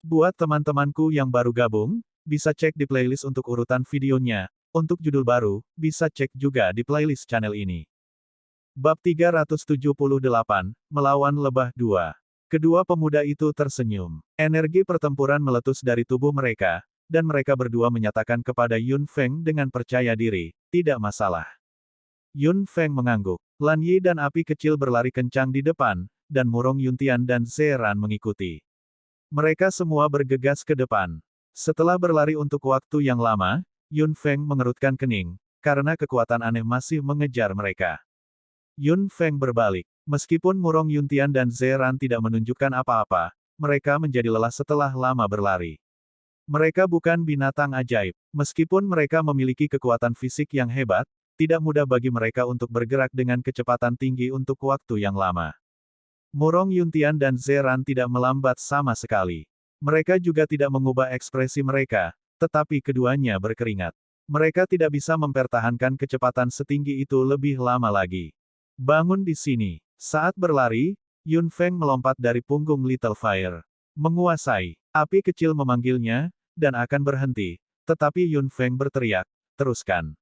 Buat teman-temanku yang baru gabung, bisa cek di playlist untuk urutan videonya. Untuk judul baru, bisa cek juga di playlist channel ini. Bab 378, Melawan Lebah 2. Kedua pemuda itu tersenyum. Energi pertempuran meletus dari tubuh mereka, dan mereka berdua menyatakan kepada Yun Feng dengan percaya diri, tidak masalah. Yun Feng mengangguk. Lan Yi dan api kecil berlari kencang di depan, dan Murong Yuntian dan Zeran mengikuti. Mereka semua bergegas ke depan. Setelah berlari untuk waktu yang lama, Yun Feng mengerutkan kening, karena kekuatan aneh masih mengejar mereka. Yun Feng berbalik. Meskipun Murong Yuntian dan Zeran tidak menunjukkan apa-apa, mereka menjadi lelah setelah lama berlari. Mereka bukan binatang ajaib. Meskipun mereka memiliki kekuatan fisik yang hebat, tidak mudah bagi mereka untuk bergerak dengan kecepatan tinggi untuk waktu yang lama. Murong Yuntian dan Zeran tidak melambat sama sekali. Mereka juga tidak mengubah ekspresi mereka, tetapi keduanya berkeringat. Mereka tidak bisa mempertahankan kecepatan setinggi itu lebih lama lagi. Bangun di sini. Saat berlari, Yun Feng melompat dari punggung Little Fire. Menguasai. Api kecil memanggilnya, dan akan berhenti. Tetapi Yun Feng berteriak, teruskan.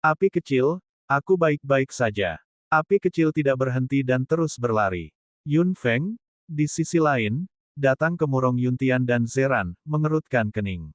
Api kecil, aku baik-baik saja. Api kecil tidak berhenti dan terus berlari. Yun Feng, di sisi lain, datang ke Murong Yuntian dan Zeran, mengerutkan kening.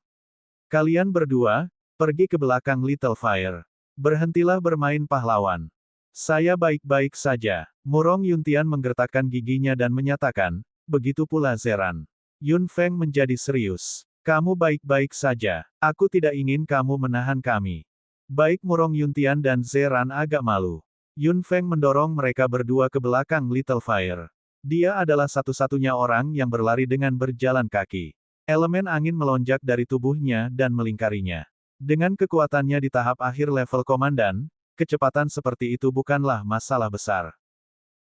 Kalian berdua, pergi ke belakang Little Fire. Berhentilah bermain pahlawan. Saya baik-baik saja. Murong Yuntian menggertakkan giginya dan menyatakan, begitu pula Zeran. Yun Feng menjadi serius. Kamu baik-baik saja. Aku tidak ingin kamu menahan kami. Baik Murong Yuntian dan Zeran agak malu. Yun Feng mendorong mereka berdua ke belakang Little Fire. Dia adalah satu-satunya orang yang berlari dengan berjalan kaki. Elemen angin melonjak dari tubuhnya dan melingkarinya. Dengan kekuatannya di tahap akhir level komandan, kecepatan seperti itu bukanlah masalah besar.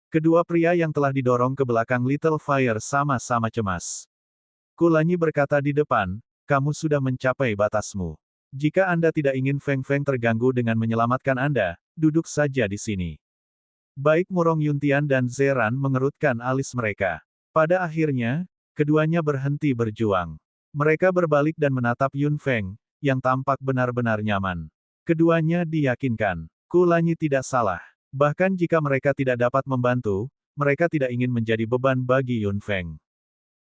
Kedua pria yang telah didorong ke belakang Little Fire sama-sama cemas. Kulanyi berkata di depan, kamu sudah mencapai batasmu. Jika Anda tidak ingin Feng Feng terganggu dengan menyelamatkan Anda, duduk saja di sini. Baik Murong Yuntian dan Zeran mengerutkan alis mereka. Pada akhirnya, keduanya berhenti berjuang. Mereka berbalik dan menatap Yun Feng, yang tampak benar-benar nyaman. Keduanya diyakinkan. Kulanyi tidak salah. Bahkan jika mereka tidak dapat membantu, mereka tidak ingin menjadi beban bagi Yun Feng.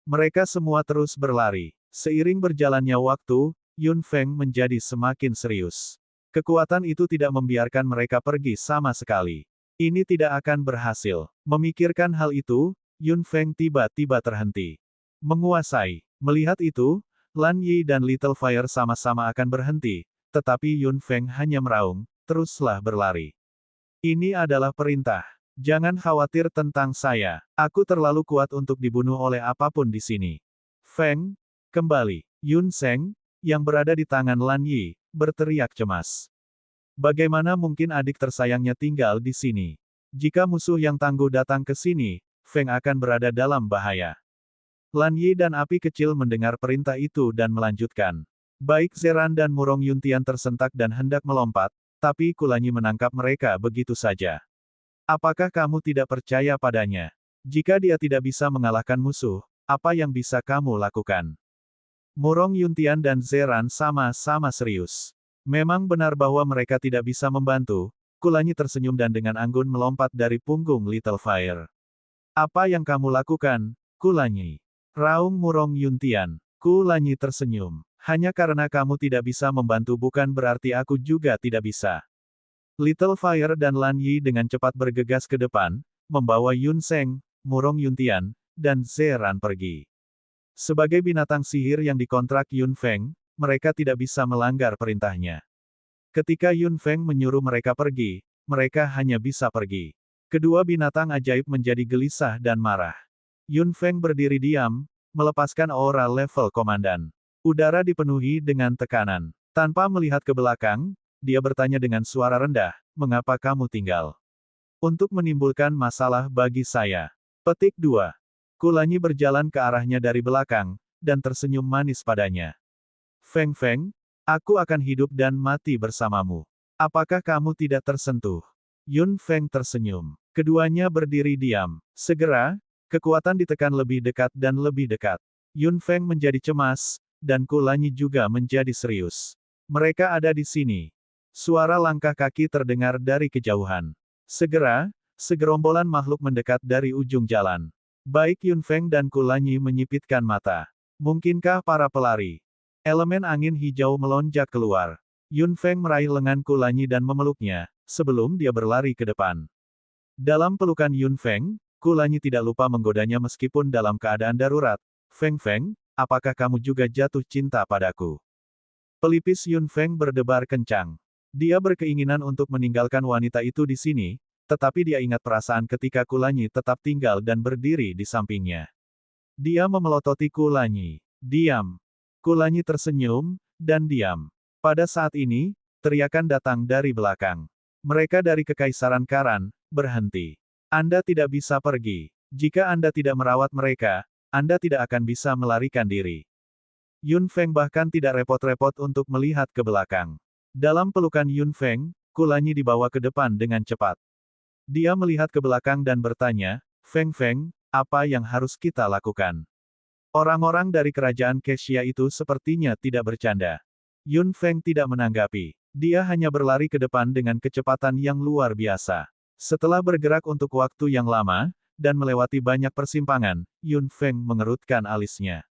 Mereka semua terus berlari. Seiring berjalannya waktu, Yun Feng menjadi semakin serius. Kekuatan itu tidak membiarkan mereka pergi sama sekali. Ini tidak akan berhasil. Memikirkan hal itu, Yun Feng tiba-tiba terhenti. Menguasai. Melihat itu, Lan Yi dan Little Fire sama-sama akan berhenti, tetapi Yun Feng hanya meraung, teruslah berlari. Ini adalah perintah. Jangan khawatir tentang saya. Aku terlalu kuat untuk dibunuh oleh apapun di sini. Feng, kembali. Yun Seng, yang berada di tangan Lan Yi, berteriak cemas. Bagaimana mungkin adik tersayangnya tinggal di sini? Jika musuh yang tangguh datang ke sini, Feng akan berada dalam bahaya. Lan Yi dan api kecil mendengar perintah itu dan melanjutkan. Baik Zeran dan Murong Yuntian tersentak dan hendak melompat, tapi Kulanyi menangkap mereka begitu saja. Apakah kamu tidak percaya padanya? Jika dia tidak bisa mengalahkan musuh, apa yang bisa kamu lakukan? Murong Yuntian dan Zeran sama-sama serius. Memang benar bahwa mereka tidak bisa membantu. Kulanyi tersenyum dan dengan anggun melompat dari punggung Little Fire. Apa yang kamu lakukan, Kulanyi? Raung Murong Yuntian. Kulanyi tersenyum. Hanya karena kamu tidak bisa membantu bukan berarti aku juga tidak bisa. Little Fire dan Lan Yi dengan cepat bergegas ke depan, membawa Yun Seng, Murong Yuntian, dan Zeran pergi. Sebagai binatang sihir yang dikontrak Yun Feng, mereka tidak bisa melanggar perintahnya. Ketika Yun Feng menyuruh mereka pergi, mereka hanya bisa pergi. Kedua binatang ajaib menjadi gelisah dan marah. Yun Feng berdiri diam, melepaskan aura level komandan. Udara dipenuhi dengan tekanan. Tanpa melihat ke belakang, dia bertanya dengan suara rendah, mengapa kamu tinggal? Untuk menimbulkan masalah bagi saya. Petik 2. Kulanyi berjalan ke arahnya dari belakang, dan tersenyum manis padanya. Feng Feng, aku akan hidup dan mati bersamamu. Apakah kamu tidak tersentuh? Yun Feng tersenyum. Keduanya berdiri diam. Segera, kekuatan ditekan lebih dekat dan lebih dekat. Yun Feng menjadi cemas, dan Kulanyi juga menjadi serius. Mereka ada di sini. Suara langkah kaki terdengar dari kejauhan. Segera, segerombolan makhluk mendekat dari ujung jalan. Baik Yun Feng dan Kulanyi menyipitkan mata. Mungkinkah para pelari? Elemen angin hijau melonjak keluar. Yun Feng meraih lengan Kulanyi dan memeluknya, sebelum dia berlari ke depan. Dalam pelukan Yun Feng, Kulanyi tidak lupa menggodanya meskipun dalam keadaan darurat. Feng Feng, apakah kamu juga jatuh cinta padaku? Pelipis Yun Feng berdebar kencang. Dia berkeinginan untuk meninggalkan wanita itu di sini, tetapi dia ingat perasaan ketika Kulanyi tetap tinggal dan berdiri di sampingnya. Dia memelototi Kulanyi. Diam. Kulanyi tersenyum, dan diam. Pada saat ini, teriakan datang dari belakang. Mereka dari Kekaisaran Karan, berhenti. Anda tidak bisa pergi. Jika Anda tidak merawat mereka, Anda tidak akan bisa melarikan diri. Yun Feng bahkan tidak repot-repot untuk melihat ke belakang. Dalam pelukan Yun Feng, Kulanyi dibawa ke depan dengan cepat. Dia melihat ke belakang dan bertanya, Feng Feng, apa yang harus kita lakukan? Orang-orang dari kerajaan Kesia itu sepertinya tidak bercanda. Yun Feng tidak menanggapi. Dia hanya berlari ke depan dengan kecepatan yang luar biasa. Setelah bergerak untuk waktu yang lama, dan melewati banyak persimpangan, Yun Feng mengerutkan alisnya.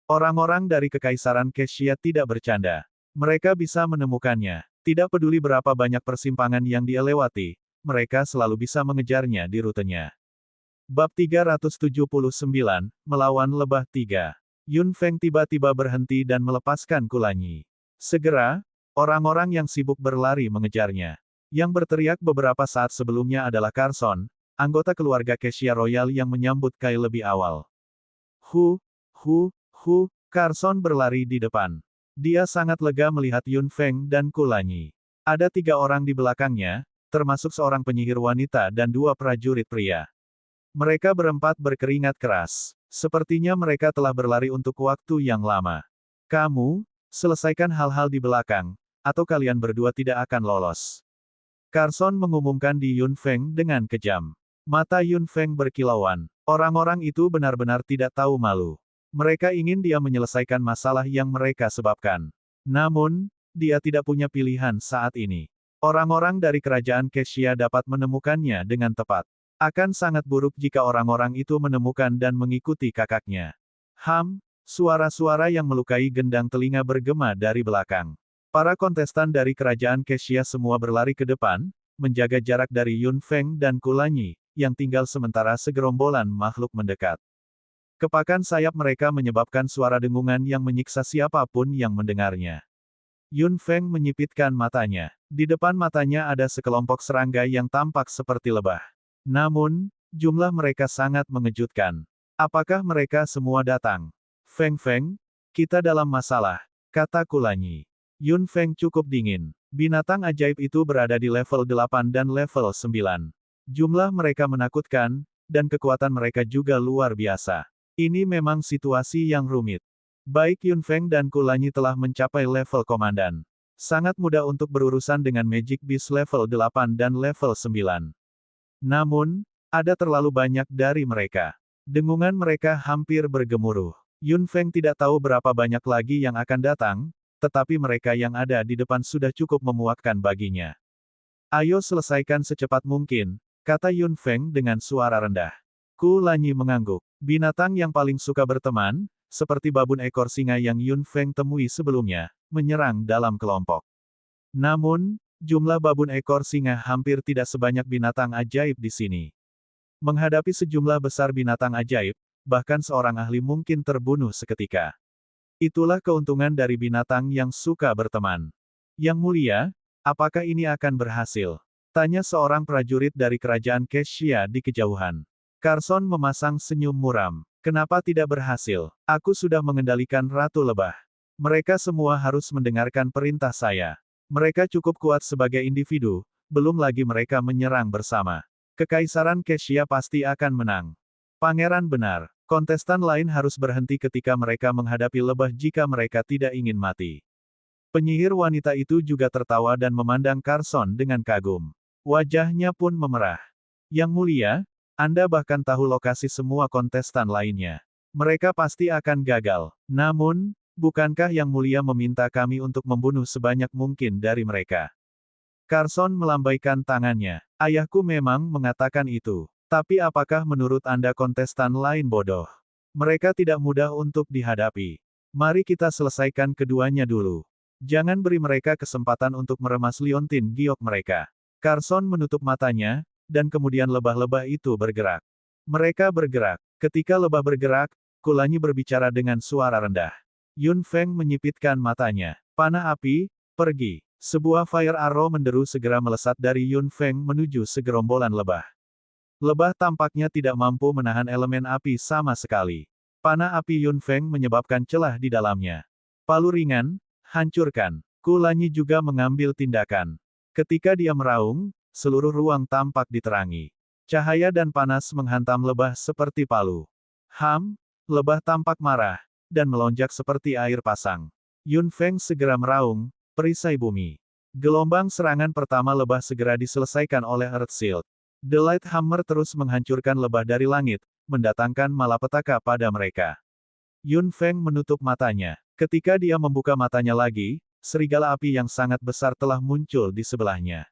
Orang-orang dari Kekaisaran Kesia tidak bercanda. Mereka bisa menemukannya. Tidak peduli berapa banyak persimpangan yang dia lewati, mereka selalu bisa mengejarnya di rutenya. Bab 379, Melawan Lebah 3. Yun Feng tiba-tiba berhenti dan melepaskan Kulanyi. Segera, orang-orang yang sibuk berlari mengejarnya. Yang berteriak beberapa saat sebelumnya adalah Carson, anggota keluarga Kesia Royal yang menyambut Kai lebih awal. Carson berlari di depan. Dia sangat lega melihat Yun Feng dan Kulanyi. Ada 3 orang di belakangnya, termasuk seorang penyihir wanita dan 2 prajurit pria. Mereka berempat berkeringat keras. Sepertinya mereka telah berlari untuk waktu yang lama. Kamu, selesaikan hal-hal di belakang, atau kalian berdua tidak akan lolos. Carson mengumumkan di Yun Feng dengan kejam. Mata Yun Feng berkilauan. Orang-orang itu benar-benar tidak tahu malu. Mereka ingin dia menyelesaikan masalah yang mereka sebabkan. Namun, dia tidak punya pilihan saat ini. Orang-orang dari kerajaan Kesia dapat menemukannya dengan tepat. Akan sangat buruk jika orang-orang itu menemukan dan mengikuti kakaknya. Suara-suara yang melukai gendang telinga bergema dari belakang. Para kontestan dari kerajaan Kesia semua berlari ke depan, menjaga jarak dari Yun Feng dan Kulanyi, yang tinggal sementara segerombolan makhluk mendekat. Kepakan sayap mereka menyebabkan suara dengungan yang menyiksa siapapun yang mendengarnya. Yun Feng menyipitkan matanya. Di depan matanya ada sekelompok serangga yang tampak seperti lebah. Namun, jumlah mereka sangat mengejutkan. Apakah mereka semua datang? Feng Feng, kita dalam masalah, kata Kulanyi. Yun Feng cukup dingin. Binatang ajaib itu berada di level 8 dan level 9. Jumlah mereka menakutkan, dan kekuatan mereka juga luar biasa. Ini memang situasi yang rumit. Baik Yun Feng dan Kulanyi telah mencapai level komandan. Sangat mudah untuk berurusan dengan Magic Beast level 8 dan level 9. Namun, ada terlalu banyak dari mereka. Dengungan mereka hampir bergemuruh. Yun Feng tidak tahu berapa banyak lagi yang akan datang, tetapi mereka yang ada di depan sudah cukup memuakkan baginya. Ayo selesaikan secepat mungkin, kata Yun Feng dengan suara rendah. Kulanyi mengangguk. Binatang yang paling suka berteman, seperti babun ekor singa yang Yun Feng temui sebelumnya, menyerang dalam kelompok. Namun, jumlah babun ekor singa hampir tidak sebanyak binatang ajaib di sini. Menghadapi sejumlah besar binatang ajaib, bahkan seorang ahli mungkin terbunuh seketika. Itulah keuntungan dari binatang yang suka berteman. Yang mulia, apakah ini akan berhasil? Tanya seorang prajurit dari kerajaan Kesia di kejauhan. Carson memasang senyum muram. Kenapa tidak berhasil? Aku sudah mengendalikan Ratu Lebah. Mereka semua harus mendengarkan perintah saya. Mereka cukup kuat sebagai individu, belum lagi mereka menyerang bersama. Kekaisaran Kesia pasti akan menang. Pangeran benar. Kontestan lain harus berhenti ketika mereka menghadapi lebah jika mereka tidak ingin mati. Penyihir wanita itu juga tertawa dan memandang Carson dengan kagum. Wajahnya pun memerah. Yang mulia, Anda bahkan tahu lokasi semua kontestan lainnya. Mereka pasti akan gagal. Namun, bukankah Yang Mulia meminta kami untuk membunuh sebanyak mungkin dari mereka? Carson melambaikan tangannya. Ayahku memang mengatakan itu. Tapi apakah menurut Anda kontestan lain bodoh? Mereka tidak mudah untuk dihadapi. Mari kita selesaikan keduanya dulu. Jangan beri mereka kesempatan untuk meremas liontin giok mereka. Carson menutup matanya, dan kemudian lebah-lebah itu bergerak. Mereka bergerak. Ketika lebah bergerak, Kulanyi berbicara dengan suara rendah. Yun Feng menyipitkan matanya. Panah api, pergi. Sebuah fire arrow menderu segera melesat dari Yun Feng menuju segerombolan lebah. Lebah tampaknya tidak mampu menahan elemen api sama sekali. Panah api Yun Feng menyebabkan celah di dalamnya. Palu ringan, hancurkan. Kulanyi juga mengambil tindakan. Ketika dia meraung, seluruh ruang tampak diterangi. Cahaya dan panas menghantam lebah seperti palu. Lebah tampak marah, dan melonjak seperti air pasang. Yun Feng segera meraung, perisai bumi. Gelombang serangan pertama lebah segera diselesaikan oleh Earth Shield. The Light Hammer terus menghancurkan lebah dari langit, mendatangkan malapetaka pada mereka. Yun Feng menutup matanya. Ketika dia membuka matanya lagi, serigala api yang sangat besar telah muncul di sebelahnya.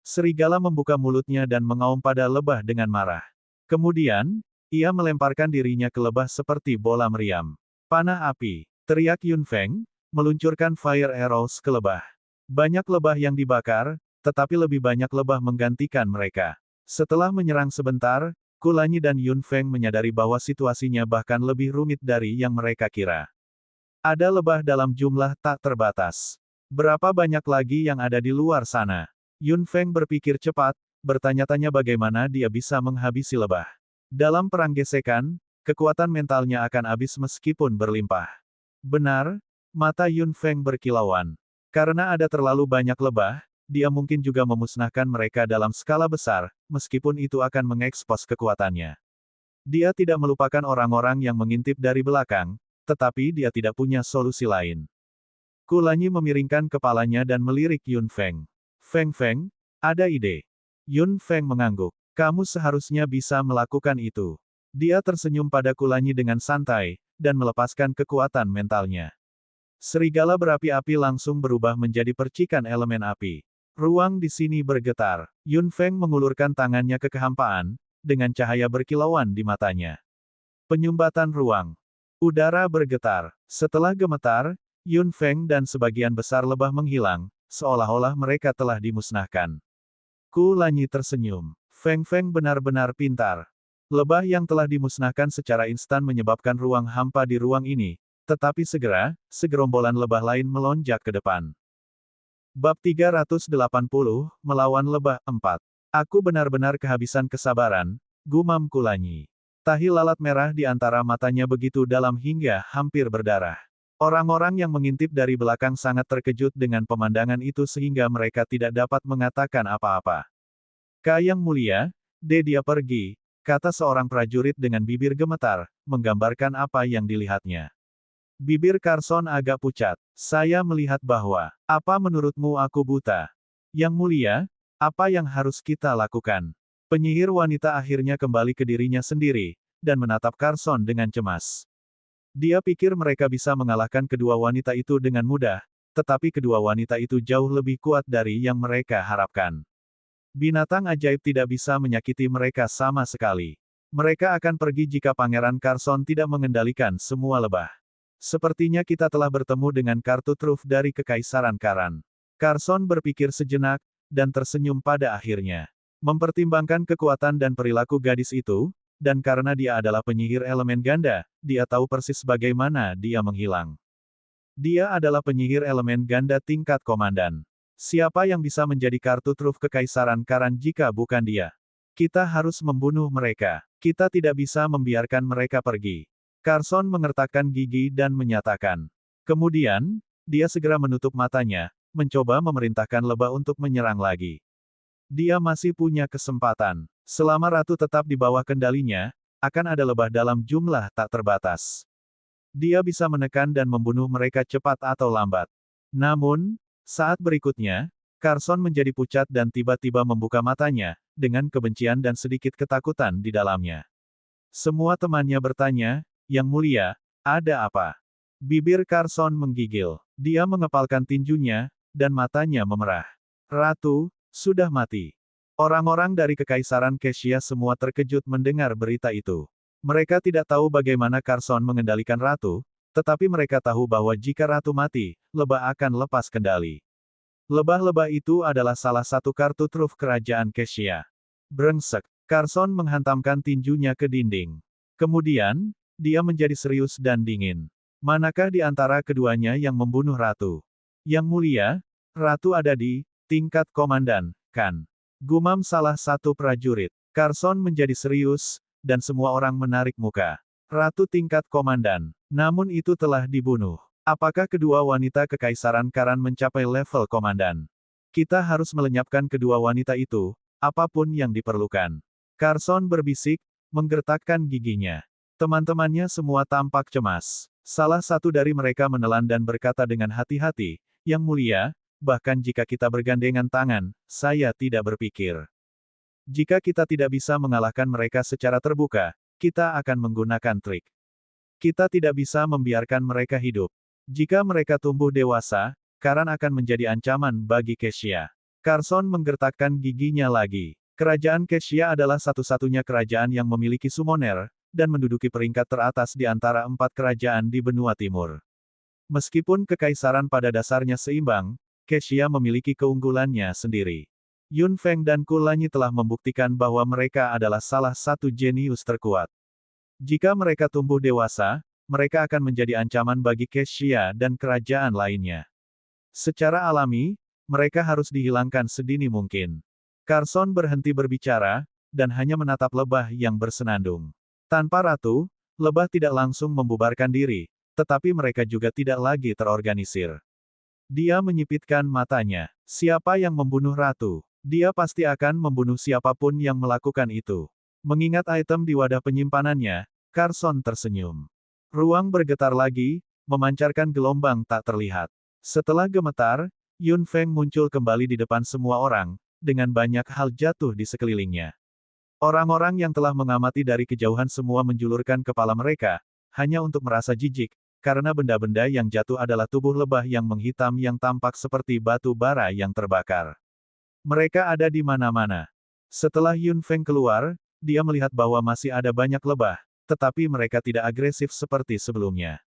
Serigala membuka mulutnya dan mengaum pada lebah dengan marah. Kemudian, ia melemparkan dirinya ke lebah seperti bola meriam. Panah api, teriak Yun Feng, meluncurkan fire arrows ke lebah. Banyak lebah yang dibakar, tetapi lebih banyak lebah menggantikan mereka. Setelah menyerang sebentar, Kulanyi dan Yun Feng menyadari bahwa situasinya bahkan lebih rumit dari yang mereka kira. Ada lebah dalam jumlah tak terbatas. Berapa banyak lagi yang ada di luar sana? Yun Feng berpikir cepat, bertanya-tanya bagaimana dia bisa menghabisi lebah. Dalam perang gesekan, kekuatan mentalnya akan habis meskipun berlimpah. Benar, mata Yun Feng berkilauan. Karena ada terlalu banyak lebah, dia mungkin juga memusnahkan mereka dalam skala besar, meskipun itu akan mengekspos kekuatannya. Dia tidak melupakan orang-orang yang mengintip dari belakang, tetapi dia tidak punya solusi lain. Kulanyi memiringkan kepalanya dan melirik Yun Feng. Feng, ada ide. Yun Feng mengangguk. Kamu seharusnya bisa melakukan itu. Dia tersenyum pada Kulanyi dengan santai, dan melepaskan kekuatan mentalnya. Serigala berapi-api langsung berubah menjadi percikan elemen api. Ruang di sini bergetar. Yun Feng mengulurkan tangannya ke kehampaan, dengan cahaya berkilauan di matanya. Penyumbatan ruang. Udara bergetar. Setelah gemetar, Yun Feng dan sebagian besar lebah menghilang, seolah-olah mereka telah dimusnahkan. Kulanyi tersenyum. Feng benar-benar pintar. Lebah yang telah dimusnahkan secara instan menyebabkan ruang hampa di ruang ini, tetapi segera, segerombolan lebah lain melonjak ke depan. Bab 380, Melawan Lebah 4. Aku benar-benar kehabisan kesabaran, gumam Kulanyi. Tahi lalat merah di antara matanya begitu dalam hingga hampir berdarah. Orang-orang yang mengintip dari belakang sangat terkejut dengan pemandangan itu sehingga mereka tidak dapat mengatakan apa-apa. Yang Mulia, dia pergi, kata seorang prajurit dengan bibir gemetar, menggambarkan apa yang dilihatnya. Bibir Carson agak pucat. Saya melihat bahwa, apa menurutmu aku buta? Yang Mulia, apa yang harus kita lakukan? Penyihir wanita akhirnya kembali ke dirinya sendiri, dan menatap Carson dengan cemas. Dia pikir mereka bisa mengalahkan kedua wanita itu dengan mudah, tetapi kedua wanita itu jauh lebih kuat dari yang mereka harapkan. Binatang ajaib tidak bisa menyakiti mereka sama sekali. Mereka akan pergi jika Pangeran Carson tidak mengendalikan semua lebah. Sepertinya kita telah bertemu dengan kartu truf dari Kekaisaran Karan. Carson berpikir sejenak, dan tersenyum pada akhirnya. Mempertimbangkan kekuatan dan perilaku gadis itu, dan karena dia adalah penyihir elemen ganda, dia tahu persis bagaimana dia menghilang. Dia adalah penyihir elemen ganda tingkat komandan. Siapa yang bisa menjadi kartu truf Kekaisaran Karan jika bukan dia? Kita harus membunuh mereka. Kita tidak bisa membiarkan mereka pergi. Carson mengertakkan gigi dan menyatakan. Kemudian, dia segera menutup matanya, mencoba memerintahkan lebah untuk menyerang lagi. Dia masih punya kesempatan. Selama ratu tetap di bawah kendalinya, akan ada lebah dalam jumlah tak terbatas. Dia bisa menekan dan membunuh mereka cepat atau lambat. Namun, saat berikutnya, Carson menjadi pucat dan tiba-tiba membuka matanya, dengan kebencian dan sedikit ketakutan di dalamnya. Semua temannya bertanya, Yang Mulia, ada apa? Bibir Carson menggigil. Dia mengepalkan tinjunya, dan matanya memerah. Ratu, sudah mati. Orang-orang dari Kekaisaran Kessia semua terkejut mendengar berita itu. Mereka tidak tahu bagaimana Carson mengendalikan ratu, tetapi mereka tahu bahwa jika ratu mati, lebah akan lepas kendali. Lebah-lebah itu adalah salah satu kartu truf kerajaan Kessia. Brengsek, Carson menghantamkan tinjunya ke dinding. Kemudian, dia menjadi serius dan dingin. Manakah di antara keduanya yang membunuh ratu? Yang Mulia, ratu ada di tingkat komandan, kan? Gumam salah satu prajurit. Carson menjadi serius, dan semua orang menarik muka. Ratu tingkat komandan. Namun itu telah dibunuh. Apakah kedua wanita Kekaisaran Karan mencapai level komandan? Kita harus melenyapkan kedua wanita itu, apapun yang diperlukan. Carson berbisik, menggertakkan giginya. Teman-temannya semua tampak cemas. Salah satu dari mereka menelan dan berkata dengan hati-hati, Yang Mulia, bahkan jika kita bergandengan tangan, saya tidak berpikir. Jika kita tidak bisa mengalahkan mereka secara terbuka, kita akan menggunakan trik. Kita tidak bisa membiarkan mereka hidup. Jika mereka tumbuh dewasa, Karan akan menjadi ancaman bagi Kessia. Carson menggertakkan giginya lagi. Kerajaan Kessia adalah satu-satunya kerajaan yang memiliki summoner, dan menduduki peringkat teratas di antara 4 kerajaan di benua timur. Meskipun kekaisaran pada dasarnya seimbang, Kessia memiliki keunggulannya sendiri. Yun Feng dan Kulanyi telah membuktikan bahwa mereka adalah salah satu jenius terkuat. Jika mereka tumbuh dewasa, mereka akan menjadi ancaman bagi Kessia dan kerajaan lainnya. Secara alami, mereka harus dihilangkan sedini mungkin. Carson berhenti berbicara, dan hanya menatap lebah yang bersenandung. Tanpa ratu, lebah tidak langsung membubarkan diri, tetapi mereka juga tidak lagi terorganisir. Dia menyipitkan matanya. Siapa yang membunuh ratu? Dia pasti akan membunuh siapapun yang melakukan itu. Mengingat item di wadah penyimpanannya, Carson tersenyum. Ruang bergetar lagi, memancarkan gelombang tak terlihat. Setelah gemetar, Yun Feng muncul kembali di depan semua orang, dengan banyak hal jatuh di sekelilingnya. Orang-orang yang telah mengamati dari kejauhan semua menjulurkan kepala mereka, hanya untuk merasa jijik, karena benda-benda yang jatuh adalah tubuh lebah yang menghitam yang tampak seperti batu bara yang terbakar. Mereka ada di mana-mana. Setelah Yun Feng keluar, dia melihat bahwa masih ada banyak lebah, tetapi mereka tidak agresif seperti sebelumnya.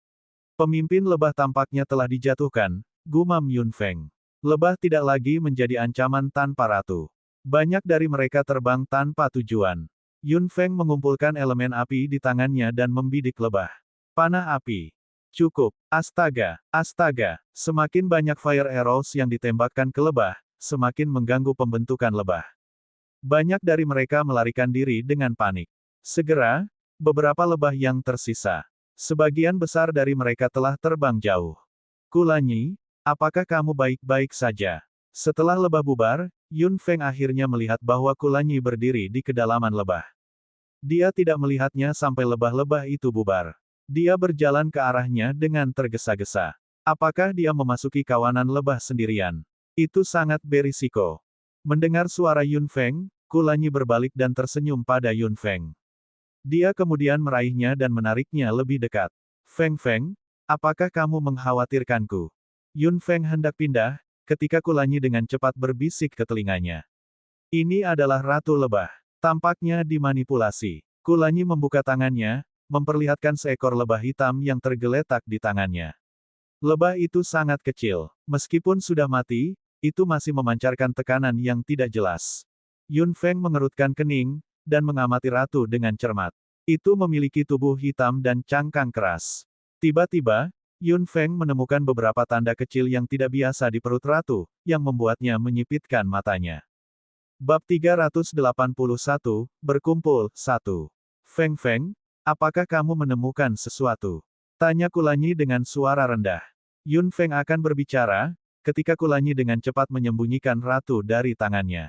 Pemimpin lebah tampaknya telah dijatuhkan, gumam Yun Feng. Lebah tidak lagi menjadi ancaman tanpa ratu. Banyak dari mereka terbang tanpa tujuan. Yun Feng mengumpulkan elemen api di tangannya dan membidik lebah. Panah api. Cukup. Astaga, astaga. Semakin banyak fire arrows yang ditembakkan ke lebah, semakin mengganggu pembentukan lebah. Banyak dari mereka melarikan diri dengan panik. Segera, beberapa lebah yang tersisa. Sebagian besar dari mereka telah terbang jauh. Kulanyi, apakah kamu baik-baik saja? Setelah lebah bubar, Yun Feng akhirnya melihat bahwa Kulanyi berdiri di kedalaman lebah. Dia tidak melihatnya sampai lebah-lebah itu bubar. Dia berjalan ke arahnya dengan tergesa-gesa. Apakah dia memasuki kawanan lebah sendirian? Itu sangat berisiko. Mendengar suara Yun Feng, Kulanyi berbalik dan tersenyum pada Yun Feng. Dia kemudian meraihnya dan menariknya lebih dekat. Feng Feng, apakah kamu mengkhawatirkanku? Yun Feng hendak pindah, ketika Kulanyi dengan cepat berbisik ke telinganya. Ini adalah Ratu Lebah. Tampaknya dimanipulasi. Kulanyi membuka tangannya, memperlihatkan seekor lebah hitam yang tergeletak di tangannya. Lebah itu sangat kecil. Meskipun sudah mati, itu masih memancarkan tekanan yang tidak jelas. Yun Feng mengerutkan kening, dan mengamati ratu dengan cermat. Itu memiliki tubuh hitam dan cangkang keras. Tiba-tiba, Yun Feng menemukan beberapa tanda kecil yang tidak biasa di perut ratu, yang membuatnya menyipitkan matanya. Bab 381, Berkumpul, 1. Feng Feng, apakah kamu menemukan sesuatu? Tanya Kulanyi dengan suara rendah. Yun Feng akan berbicara, ketika Kulanyi dengan cepat menyembunyikan ratu dari tangannya.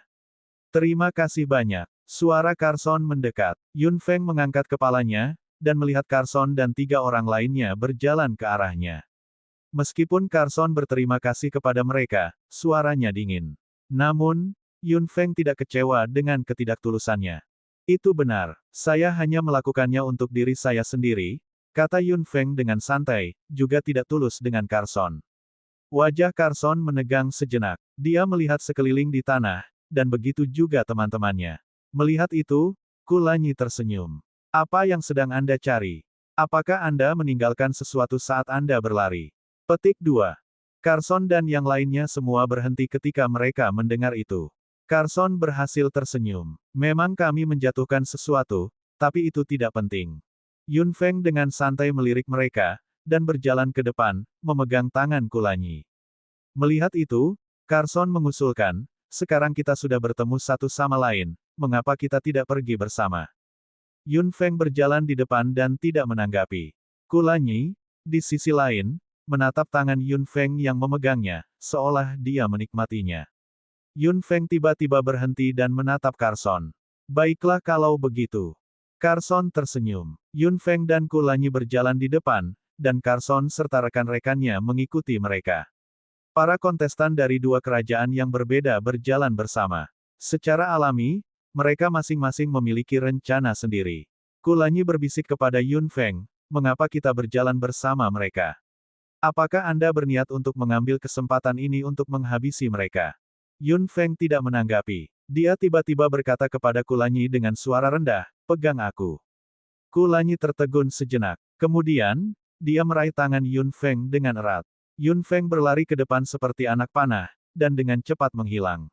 Terima kasih banyak. Suara Carson mendekat. Yun Feng mengangkat kepalanya, dan melihat Carson dan 3 orang lainnya berjalan ke arahnya. Meskipun Carson berterima kasih kepada mereka, suaranya dingin. Namun, Yun Feng tidak kecewa dengan ketidaktulusannya. Itu benar, saya hanya melakukannya untuk diri saya sendiri, kata Yun Feng dengan santai, juga tidak tulus dengan Carson. Wajah Carson menegang sejenak. Dia melihat sekeliling di tanah, dan begitu juga teman-temannya. Melihat itu, Kulanyi tersenyum. Apa yang sedang Anda cari? Apakah Anda meninggalkan sesuatu saat Anda berlari? Petik 2. Carson dan yang lainnya semua berhenti ketika mereka mendengar itu. Carson berhasil tersenyum. Memang kami menjatuhkan sesuatu, tapi itu tidak penting. Yun Feng dengan santai melirik mereka, dan berjalan ke depan, memegang tangan Kulanyi. Melihat itu, Carson mengusulkan, sekarang kita sudah bertemu satu sama lain, mengapa kita tidak pergi bersama? Yun Feng berjalan di depan dan tidak menanggapi. Kulanyi, di sisi lain, menatap tangan Yun Feng yang memegangnya, seolah dia menikmatinya. Yun Feng tiba-tiba berhenti dan menatap Carson. Baiklah kalau begitu. Carson tersenyum. Yun Feng dan Kulanyi berjalan di depan, dan Carson serta rekan-rekannya mengikuti mereka. Para kontestan dari dua kerajaan yang berbeda berjalan bersama. Secara alami, mereka masing-masing memiliki rencana sendiri. Kulanyi berbisik kepada Yun Feng, mengapa kita berjalan bersama mereka? Apakah Anda berniat untuk mengambil kesempatan ini untuk menghabisi mereka? Yun Feng tidak menanggapi. Dia tiba-tiba berkata kepada Kulanyi dengan suara rendah, pegang aku. Kulanyi tertegun sejenak. Kemudian, dia meraih tangan Yun Feng dengan erat. Yun Feng berlari ke depan seperti anak panah, dan dengan cepat menghilang.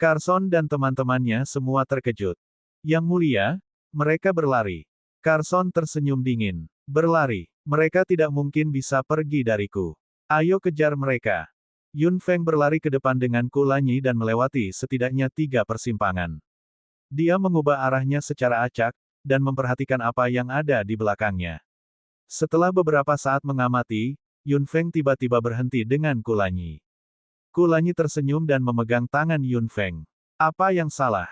Carson dan teman-temannya semua terkejut. Yang mulia, mereka berlari. Carson tersenyum dingin. Berlari. Mereka tidak mungkin bisa pergi dariku. Ayo kejar mereka. Yun Feng berlari ke depan dengan Kulanyi dan melewati setidaknya 3 persimpangan. Dia mengubah arahnya secara acak, dan memperhatikan apa yang ada di belakangnya. Setelah beberapa saat mengamati, Yun Feng tiba-tiba berhenti dengan Kulanyi. Kulanyi tersenyum dan memegang tangan Yun Feng. Apa yang salah?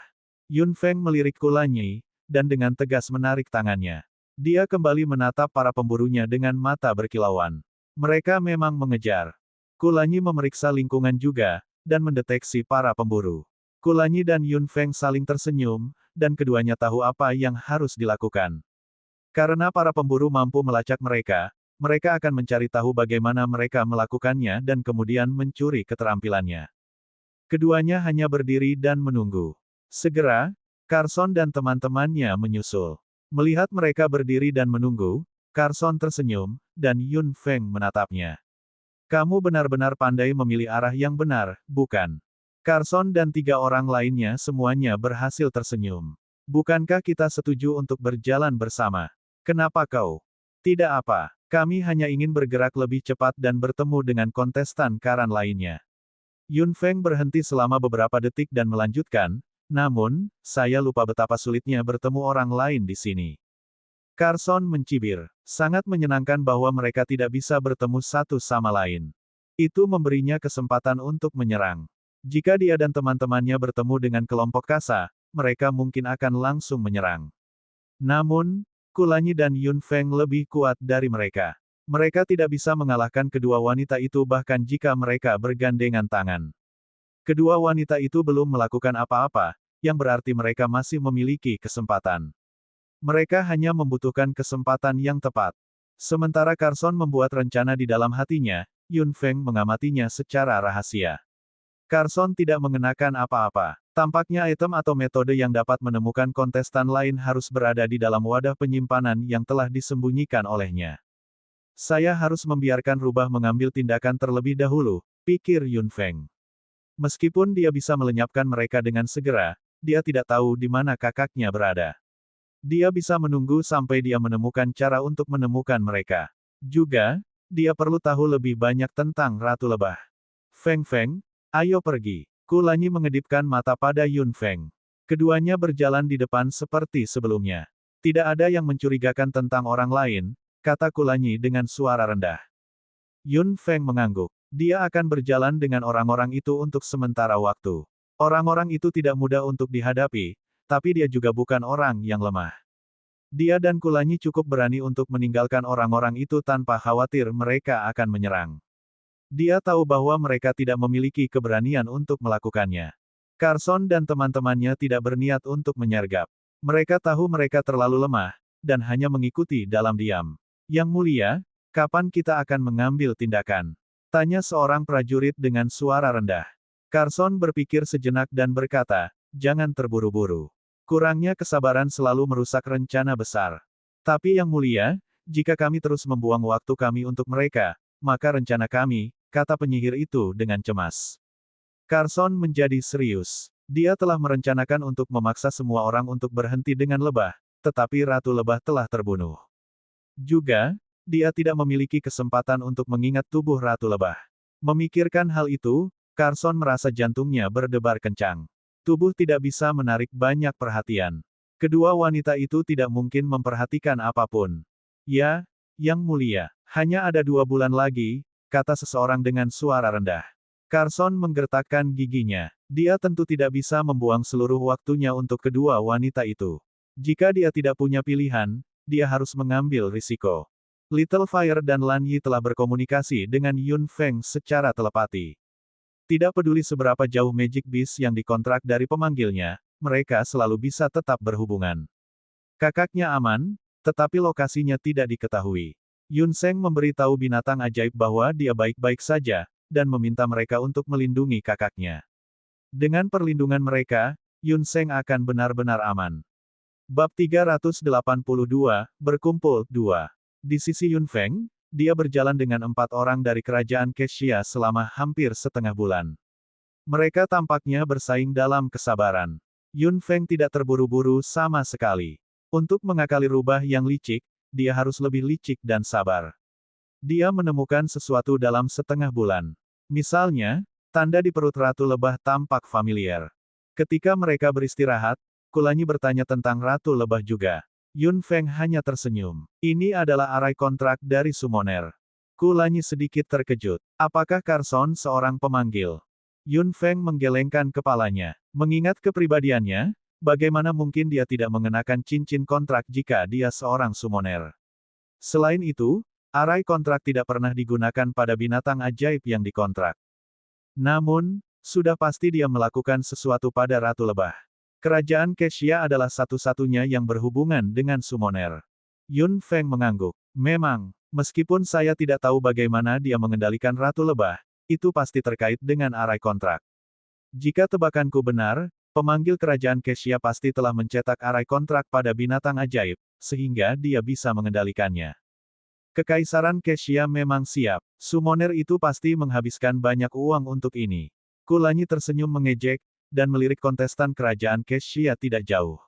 Yun Feng melirik Kulanyi, dan dengan tegas menarik tangannya. Dia kembali menatap para pemburunya dengan mata berkilauan. Mereka memang mengejar. Kulanyi memeriksa lingkungan juga, dan mendeteksi para pemburu. Kulanyi dan Yun Feng saling tersenyum, dan keduanya tahu apa yang harus dilakukan. Karena para pemburu mampu melacak mereka, mereka akan mencari tahu bagaimana mereka melakukannya dan kemudian mencuri keterampilannya. Keduanya hanya berdiri dan menunggu. Segera, Carson dan teman-temannya menyusul. Melihat mereka berdiri dan menunggu, Carson tersenyum, dan Yun Feng menatapnya. Kamu benar-benar pandai memilih arah yang benar, bukan? Carson dan 3 orang lainnya semuanya berhasil tersenyum. Bukankah kita setuju untuk berjalan bersama? Kenapa kau? Tidak apa. Kami hanya ingin bergerak lebih cepat dan bertemu dengan kontestan Karan lainnya. Yun Feng berhenti selama beberapa detik dan melanjutkan, namun, saya lupa betapa sulitnya bertemu orang lain di sini. Carson mencibir. Sangat menyenangkan bahwa mereka tidak bisa bertemu satu sama lain. Itu memberinya kesempatan untuk menyerang. Jika dia dan teman-temannya bertemu dengan kelompok Kasa, mereka mungkin akan langsung menyerang. Namun, Kulanyi dan Yun Feng lebih kuat dari mereka. Mereka tidak bisa mengalahkan kedua wanita itu bahkan jika mereka bergandengan tangan. Kedua wanita itu belum melakukan apa-apa, yang berarti mereka masih memiliki kesempatan. Mereka hanya membutuhkan kesempatan yang tepat. Sementara Carson membuat rencana di dalam hatinya, Yun Feng mengamatinya secara rahasia. Carson tidak mengenakan apa-apa. Tampaknya item atau metode yang dapat menemukan kontestan lain harus berada di dalam wadah penyimpanan yang telah disembunyikan olehnya. Saya harus membiarkan rubah mengambil tindakan terlebih dahulu, pikir Yun Feng. Meskipun dia bisa melenyapkan mereka dengan segera, dia tidak tahu di mana kakaknya berada. Dia bisa menunggu sampai dia menemukan cara untuk menemukan mereka. Juga, dia perlu tahu lebih banyak tentang Ratu Lebah. Feng Feng, ayo pergi. Kulanyi mengedipkan mata pada Yun Feng. Keduanya berjalan di depan seperti sebelumnya. Tidak ada yang mencurigakan tentang orang lain, kata Kulanyi dengan suara rendah. Yun Feng mengangguk. Dia akan berjalan dengan orang-orang itu untuk sementara waktu. Orang-orang itu tidak mudah untuk dihadapi, tapi dia juga bukan orang yang lemah. Dia dan Kulanyi cukup berani untuk meninggalkan orang-orang itu tanpa khawatir mereka akan menyerang. Dia tahu bahwa mereka tidak memiliki keberanian untuk melakukannya. Carson dan teman-temannya tidak berniat untuk menyergap. Mereka tahu mereka terlalu lemah, dan hanya mengikuti dalam diam. Yang mulia, kapan kita akan mengambil tindakan? Tanya seorang prajurit dengan suara rendah. Carson berpikir sejenak dan berkata, jangan terburu-buru. Kurangnya kesabaran selalu merusak rencana besar. Tapi yang mulia, jika kami terus membuang waktu kami untuk mereka, maka rencana kami, kata penyihir itu dengan cemas. Carson menjadi serius. Dia telah merencanakan untuk memaksa semua orang untuk berhenti dengan lebah, tetapi Ratu Lebah telah terbunuh. Juga, dia tidak memiliki kesempatan untuk mengingat tubuh Ratu Lebah. Memikirkan hal itu, Carson merasa jantungnya berdebar kencang. Tubuh tidak bisa menarik banyak perhatian. Kedua wanita itu tidak mungkin memperhatikan apapun. Ya, yang mulia, hanya ada 2 bulan lagi, kata seseorang dengan suara rendah. Carson menggertakkan giginya. Dia tentu tidak bisa membuang seluruh waktunya untuk kedua wanita itu. Jika dia tidak punya pilihan, dia harus mengambil risiko. Little Fire dan Lan Yi telah berkomunikasi dengan Yun Feng secara telepati. Tidak peduli seberapa jauh Magic Beast yang dikontrak dari pemanggilnya, mereka selalu bisa tetap berhubungan. Kakaknya aman, tetapi lokasinya tidak diketahui. Yun Feng memberitahu binatang ajaib bahwa dia baik-baik saja, dan meminta mereka untuk melindungi kakaknya. Dengan perlindungan mereka, Yun Feng akan benar-benar aman. Bab 382, Berkumpul 2. Di sisi Yun Feng, dia berjalan dengan 4 orang dari kerajaan Kexia selama hampir setengah bulan. Mereka tampaknya bersaing dalam kesabaran. Yun Feng tidak terburu-buru sama sekali. Untuk mengakali rubah yang licik, dia harus lebih licik dan sabar. Dia menemukan sesuatu dalam setengah bulan. Misalnya, tanda di perut Ratu Lebah tampak familiar. Ketika mereka beristirahat, Kulanyi bertanya tentang Ratu Lebah juga. Yun Feng hanya tersenyum. Ini adalah arai kontrak dari Summoner. Kulanyi sedikit terkejut. Apakah Carson seorang pemanggil? Yun Feng menggelengkan kepalanya. Mengingat kepribadiannya, bagaimana mungkin dia tidak mengenakan cincin kontrak jika dia seorang Summoner? Selain itu, arai kontrak tidak pernah digunakan pada binatang ajaib yang dikontrak. Namun, sudah pasti dia melakukan sesuatu pada Ratu Lebah. Kerajaan Kexia adalah satu-satunya yang berhubungan dengan Summoner. Yun Feng mengangguk. Memang, meskipun saya tidak tahu bagaimana dia mengendalikan Ratu Lebah, itu pasti terkait dengan arai kontrak. Jika tebakanku benar, pemanggil kerajaan Kexia pasti telah mencetak arai kontrak pada binatang ajaib, sehingga dia bisa mengendalikannya. Kekaisaran Kexia memang siap. Summoner itu pasti menghabiskan banyak uang untuk ini. Kulanyi tersenyum mengejek, dan melirik kontestan kerajaan Kexia tidak jauh.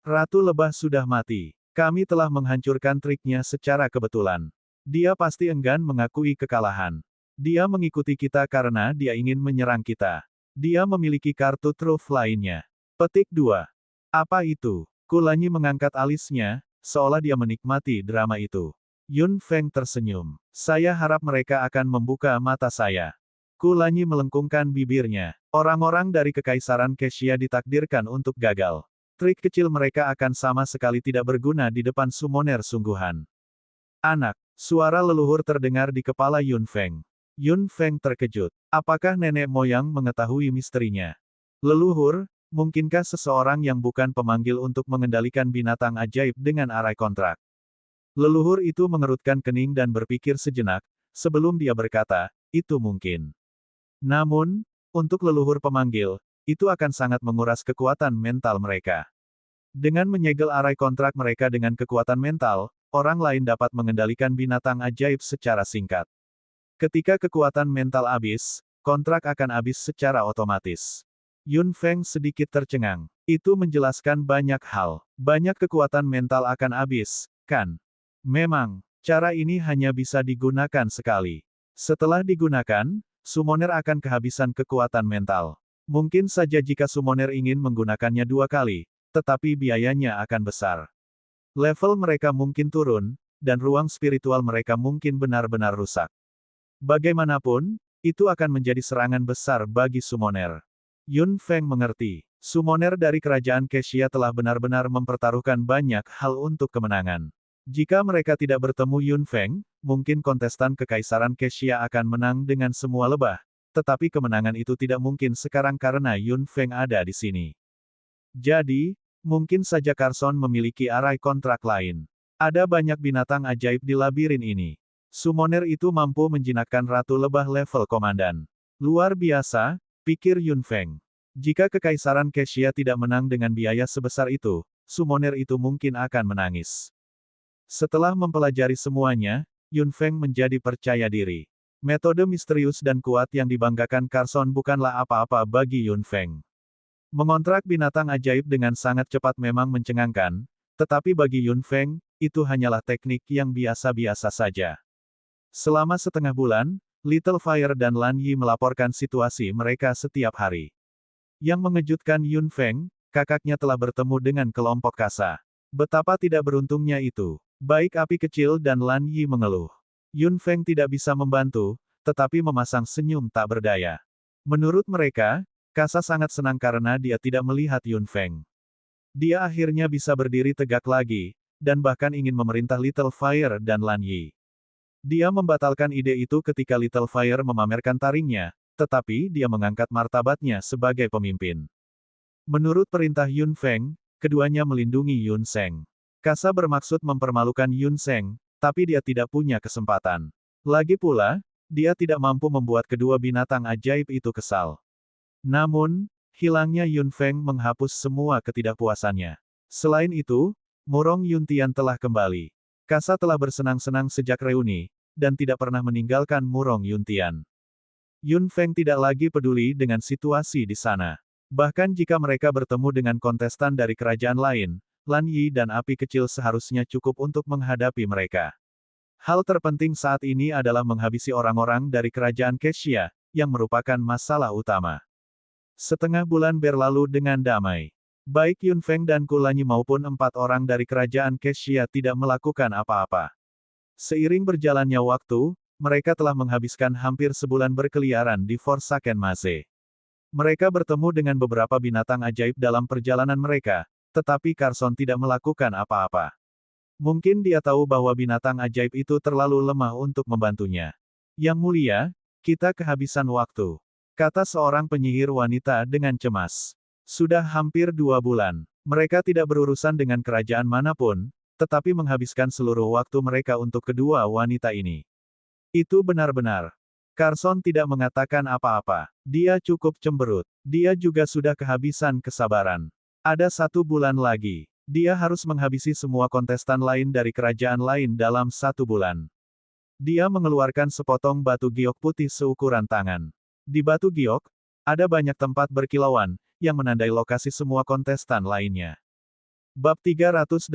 Ratu Lebah sudah mati. Kami telah menghancurkan triknya secara kebetulan. Dia pasti enggan mengakui kekalahan. Dia mengikuti kita karena dia ingin menyerang kita. Dia memiliki kartu truf lainnya. Petik 2. Apa itu? Kulanyi mengangkat alisnya, seolah dia menikmati drama itu. Yun Feng tersenyum. Saya harap mereka akan membuka mata saya. Kulanyi melengkungkan bibirnya. Orang-orang dari Kekaisaran Kexia ditakdirkan untuk gagal. Trik kecil mereka akan sama sekali tidak berguna di depan Summoner sungguhan. Anak, suara leluhur terdengar di kepala Yun Feng. Yun Feng terkejut. Apakah nenek moyang mengetahui misterinya? Leluhur, mungkinkah seseorang yang bukan pemanggil untuk mengendalikan binatang ajaib dengan arai kontrak? Leluhur itu mengerutkan kening dan berpikir sejenak, sebelum dia berkata, itu mungkin. Namun, untuk leluhur pemanggil, itu akan sangat menguras kekuatan mental mereka. Dengan menyegel arai kontrak mereka dengan kekuatan mental, orang lain dapat mengendalikan binatang ajaib secara singkat. Ketika kekuatan mental habis, kontrak akan habis secara otomatis. Yun Feng sedikit tercengang. Itu menjelaskan banyak hal. Banyak kekuatan mental akan habis, kan? Memang, cara ini hanya bisa digunakan sekali. Setelah digunakan, Summoner akan kehabisan kekuatan mental. Mungkin saja jika Summoner ingin menggunakannya 2 kali, tetapi biayanya akan besar. Level mereka mungkin turun, dan ruang spiritual mereka mungkin benar-benar rusak. Bagaimanapun, itu akan menjadi serangan besar bagi Summoner. Yun Feng mengerti. Summoner dari kerajaan Kexia telah benar-benar mempertaruhkan banyak hal untuk kemenangan. Jika mereka tidak bertemu Yun Feng, mungkin kontestan Kekaisaran Kexia akan menang dengan semua lebah, tetapi kemenangan itu tidak mungkin sekarang karena Yun Feng ada di sini. Jadi, Mungkin saja Carson memiliki arai kontrak lain. Ada banyak binatang ajaib di labirin ini. Summoner itu mampu menjinakkan Ratu Lebah level komandan. Luar biasa, pikir Yun Feng. Jika Kekaisaran Keshia tidak menang dengan biaya sebesar itu, summoner itu mungkin akan menangis. Setelah mempelajari semuanya, Yun Feng menjadi percaya diri. Metode misterius dan kuat yang dibanggakan Carson bukanlah apa-apa bagi Yun Feng. Mengontrak binatang ajaib dengan sangat cepat memang mencengangkan, tetapi bagi Yun Feng, itu hanyalah teknik yang biasa-biasa saja. Selama setengah bulan, Little Fire dan Lan Yi melaporkan situasi mereka setiap hari. Yang mengejutkan Yun Feng, kakaknya telah bertemu dengan kelompok Kasa. Betapa tidak beruntungnya itu. Baik api kecil dan Lan Yi mengeluh. Yun Feng tidak bisa membantu, tetapi memasang senyum tak berdaya. Menurut mereka, Kasa sangat senang karena dia tidak melihat Yun Feng. Dia akhirnya bisa berdiri tegak lagi, dan bahkan ingin memerintah Little Fire dan Lan Yi. Dia membatalkan ide itu ketika Little Fire memamerkan taringnya, tetapi dia mengangkat martabatnya sebagai pemimpin. Menurut perintah Yun Feng, keduanya melindungi Yun Seng. Kasa bermaksud mempermalukan Yun Seng, tapi dia tidak punya kesempatan. Lagi pula, dia tidak mampu membuat kedua binatang ajaib itu kesal. Namun, hilangnya Yun Feng menghapus semua ketidakpuasannya. Selain itu, Murong Yuntian telah kembali. Kasa telah bersenang-senang sejak reuni, dan tidak pernah meninggalkan Murong Yuntian. Yun Feng tidak lagi peduli dengan situasi di sana. Bahkan jika mereka bertemu dengan kontestan dari kerajaan lain, Lan Yi dan api kecil seharusnya cukup untuk menghadapi mereka. Hal terpenting saat ini adalah menghabisi orang-orang dari kerajaan Keshia, yang merupakan masalah utama. Setengah bulan berlalu dengan damai. Baik Yun Feng dan Kulanyi maupun 4 orang dari kerajaan Keshia tidak melakukan apa-apa. Seiring berjalannya waktu, mereka telah menghabiskan hampir sebulan berkeliaran di Forsaken Maze. Mereka bertemu dengan beberapa binatang ajaib dalam perjalanan mereka, tetapi Carson tidak melakukan apa-apa. Mungkin dia tahu bahwa binatang ajaib itu terlalu lemah untuk membantunya. Yang mulia, kita kehabisan waktu, kata seorang penyihir wanita dengan cemas. Sudah hampir 2 bulan, mereka tidak berurusan dengan kerajaan manapun, tetapi menghabiskan seluruh waktu mereka untuk kedua wanita ini. Itu benar-benar. Carson tidak mengatakan apa-apa. Dia cukup cemberut. Dia juga sudah kehabisan kesabaran. Ada 1 bulan lagi. Dia harus menghabisi semua kontestan lain dari kerajaan lain dalam 1 bulan. Dia mengeluarkan sepotong batu giok putih seukuran tangan. Di batu giok, ada banyak tempat berkilauan, yang menandai lokasi semua kontestan lainnya. Bab 383,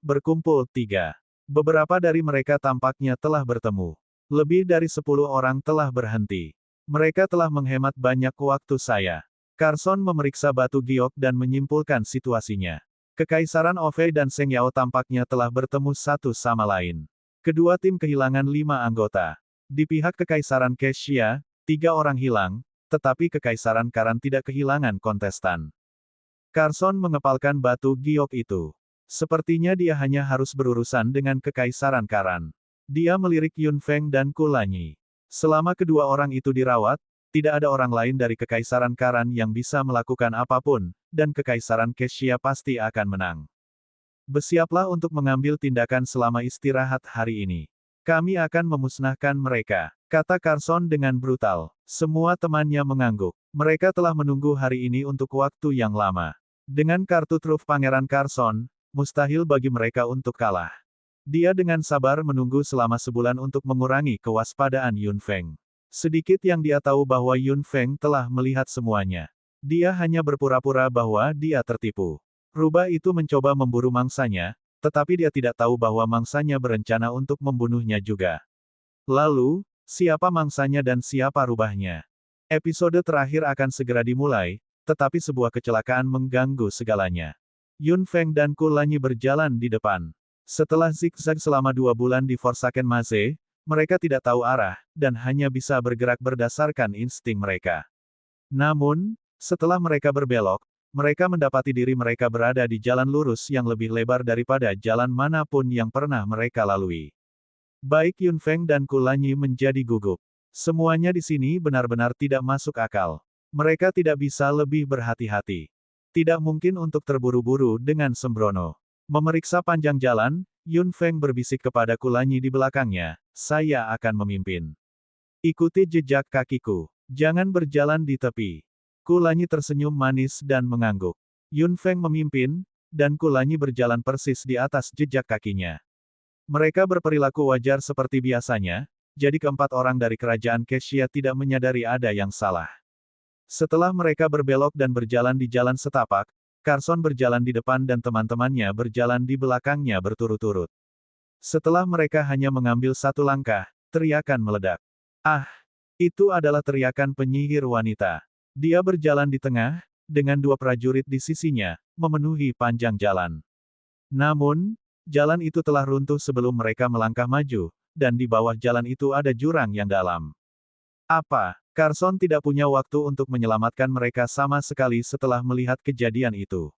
Berkumpul 3. Beberapa dari mereka tampaknya telah bertemu. Lebih dari 10 orang telah berhenti. Mereka telah menghemat banyak waktu saya. Carson memeriksa batu giok dan menyimpulkan situasinya. Kekaisaran Ovei dan Seng Yao tampaknya telah bertemu satu sama lain. Kedua tim kehilangan 5 anggota. Di pihak Kekaisaran Keshia, 3 orang hilang, tetapi Kekaisaran Karan tidak kehilangan kontestan. Carson mengepalkan batu giok itu. Sepertinya dia hanya harus berurusan dengan Kekaisaran Karan. Dia melirik Yun Feng dan Kulanyi. Selama kedua orang itu dirawat, tidak ada orang lain dari Kekaisaran Karan yang bisa melakukan apapun, dan Kekaisaran Keshia pasti akan menang. Bersiaplah untuk mengambil tindakan selama istirahat hari ini. Kami akan memusnahkan mereka, kata Carson dengan brutal. Semua temannya mengangguk. Mereka telah menunggu hari ini untuk waktu yang lama. Dengan kartu truf Pangeran Carson, mustahil bagi mereka untuk kalah. Dia dengan sabar menunggu selama sebulan untuk mengurangi kewaspadaan Yun Feng. Sedikit yang dia tahu bahwa Yun Feng telah melihat semuanya. Dia hanya berpura-pura bahwa dia tertipu. Rubah itu mencoba memburu mangsanya, tetapi dia tidak tahu bahwa mangsanya berencana untuk membunuhnya juga. Lalu, siapa mangsanya dan siapa rubahnya? Episode terakhir akan segera dimulai, tetapi sebuah kecelakaan mengganggu segalanya. Yun Feng dan Kulanyi berjalan di depan. Setelah zigzag selama 2 bulan di Forsaken Maze, mereka tidak tahu arah, dan hanya bisa bergerak berdasarkan insting mereka. Namun, setelah mereka berbelok, mereka mendapati diri mereka berada di jalan lurus yang lebih lebar daripada jalan manapun yang pernah mereka lalui. Baik Yun Feng dan Kulanyi menjadi gugup. Semuanya di sini benar-benar tidak masuk akal. Mereka tidak bisa lebih berhati-hati. Tidak mungkin untuk terburu-buru dengan sembrono. Memeriksa panjang jalan, Yun Feng berbisik kepada Kulanyi di belakangnya, saya akan memimpin. Ikuti jejak kakiku. Jangan berjalan di tepi. Kulanyi tersenyum manis dan mengangguk. Yun Feng memimpin, dan Kulanyi berjalan persis di atas jejak kakinya. Mereka berperilaku wajar seperti biasanya, jadi keempat orang dari kerajaan Kexia tidak menyadari ada yang salah. Setelah mereka berbelok dan berjalan di jalan setapak, Carson berjalan di depan dan teman-temannya berjalan di belakangnya berturut-turut. Setelah mereka hanya mengambil satu langkah, teriakan meledak. Ah! Itu adalah teriakan penyihir wanita. Dia berjalan di tengah, dengan dua prajurit di sisinya, memenuhi panjang jalan. Namun, jalan itu telah runtuh sebelum mereka melangkah maju, dan di bawah jalan itu ada jurang yang dalam. Apa? Carson tidak punya waktu untuk menyelamatkan mereka sama sekali setelah melihat kejadian itu.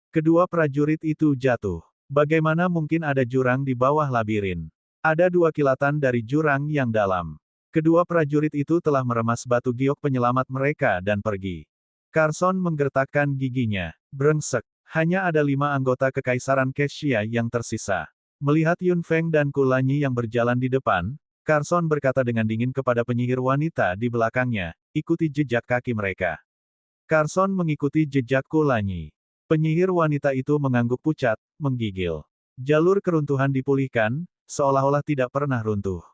Kedua prajurit itu jatuh. Bagaimana mungkin ada jurang di bawah labirin? Ada dua kilatan dari jurang yang dalam. Kedua prajurit itu telah meremas batu giok penyelamat mereka dan pergi. Carson menggertakkan giginya. Brengsek. Hanya ada 5 anggota Kekaisaran Kexia yang tersisa. Melihat Yun Feng dan Kulanyi yang berjalan di depan, Carson berkata dengan dingin kepada penyihir wanita di belakangnya, ikuti jejak kaki mereka. Carson mengikuti jejak Kulanyi. Penyihir wanita itu mengangguk pucat, menggigil. Jalur keruntuhan dipulihkan, seolah-olah tidak pernah runtuh.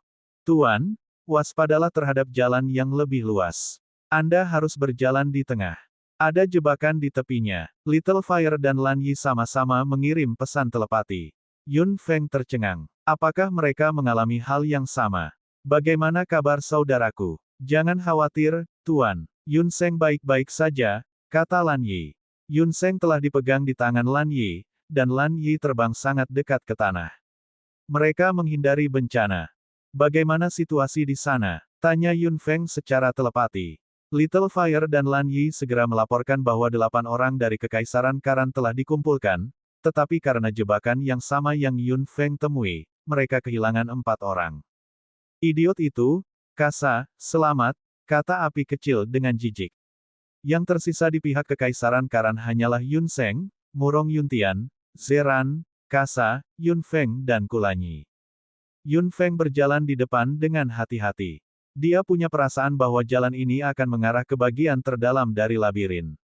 Tuan, waspadalah terhadap jalan yang lebih luas. Anda harus berjalan di tengah. Ada jebakan di tepinya. Little Fire dan Lan Yi sama-sama mengirim pesan telepati. Yun Feng tercengang. Apakah mereka mengalami hal yang sama? Bagaimana kabar saudaraku? Jangan khawatir, Tuan. Yun Feng baik-baik saja, kata Lan Yi. Yun Feng telah dipegang di tangan Lan Yi, dan Lan Yi terbang sangat dekat ke tanah. Mereka menghindari bencana. Bagaimana situasi di sana? Tanya Yun Feng secara telepati. Little Fire dan Lan Yi segera melaporkan bahwa 8 orang dari Kekaisaran Karan telah dikumpulkan, tetapi karena jebakan yang sama yang Yun Feng temui, mereka kehilangan 4 orang. Idiot itu, Kasa, selamat, kata api kecil dengan jijik. Yang tersisa di pihak Kekaisaran Karan hanyalah Yun Feng, Murong Yuntian, Zeran, Kasa, Yun Feng dan Kulanyi. Yun Feng berjalan di depan dengan hati-hati. Dia punya perasaan bahwa jalan ini akan mengarah ke bagian terdalam dari labirin.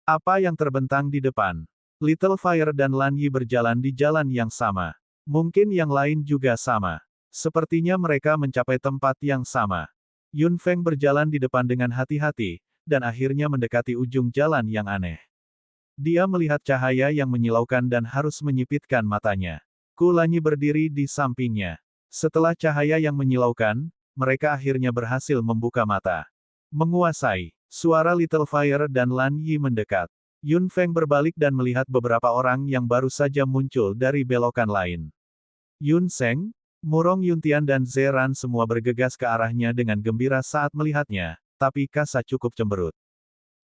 Apa yang terbentang di depan? Little Fire dan Lan Yi berjalan di jalan yang sama. Mungkin yang lain juga sama. Sepertinya mereka mencapai tempat yang sama. Yun Feng berjalan di depan dengan hati-hati, dan akhirnya mendekati ujung jalan yang aneh. Dia melihat cahaya yang menyilaukan dan harus menyipitkan matanya. Kulanyi berdiri di sampingnya. Setelah cahaya yang menyilaukan, mereka akhirnya berhasil membuka mata. Menguasai. Suara Little Fire dan Lan Yi mendekat. Yun Feng berbalik dan melihat beberapa orang yang baru saja muncul dari belokan lain. Yun Feng, Murong Yuntian dan Zeran semua bergegas ke arahnya dengan gembira saat melihatnya, tapi Kasa cukup cemberut.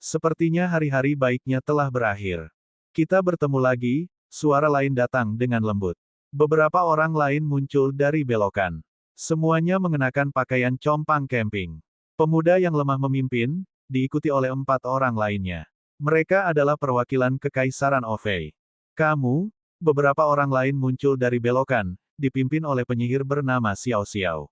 Sepertinya hari-hari baiknya telah berakhir. Kita bertemu lagi, suara lain datang dengan lembut. Beberapa orang lain muncul dari belokan. Semuanya mengenakan pakaian compang camping. Pemuda yang lemah memimpin, diikuti oleh 4 orang lainnya. Mereka adalah perwakilan Kekaisaran Ovei. Kamu, beberapa orang lain muncul dari belokan, dipimpin oleh penyihir bernama Xiao Xiao.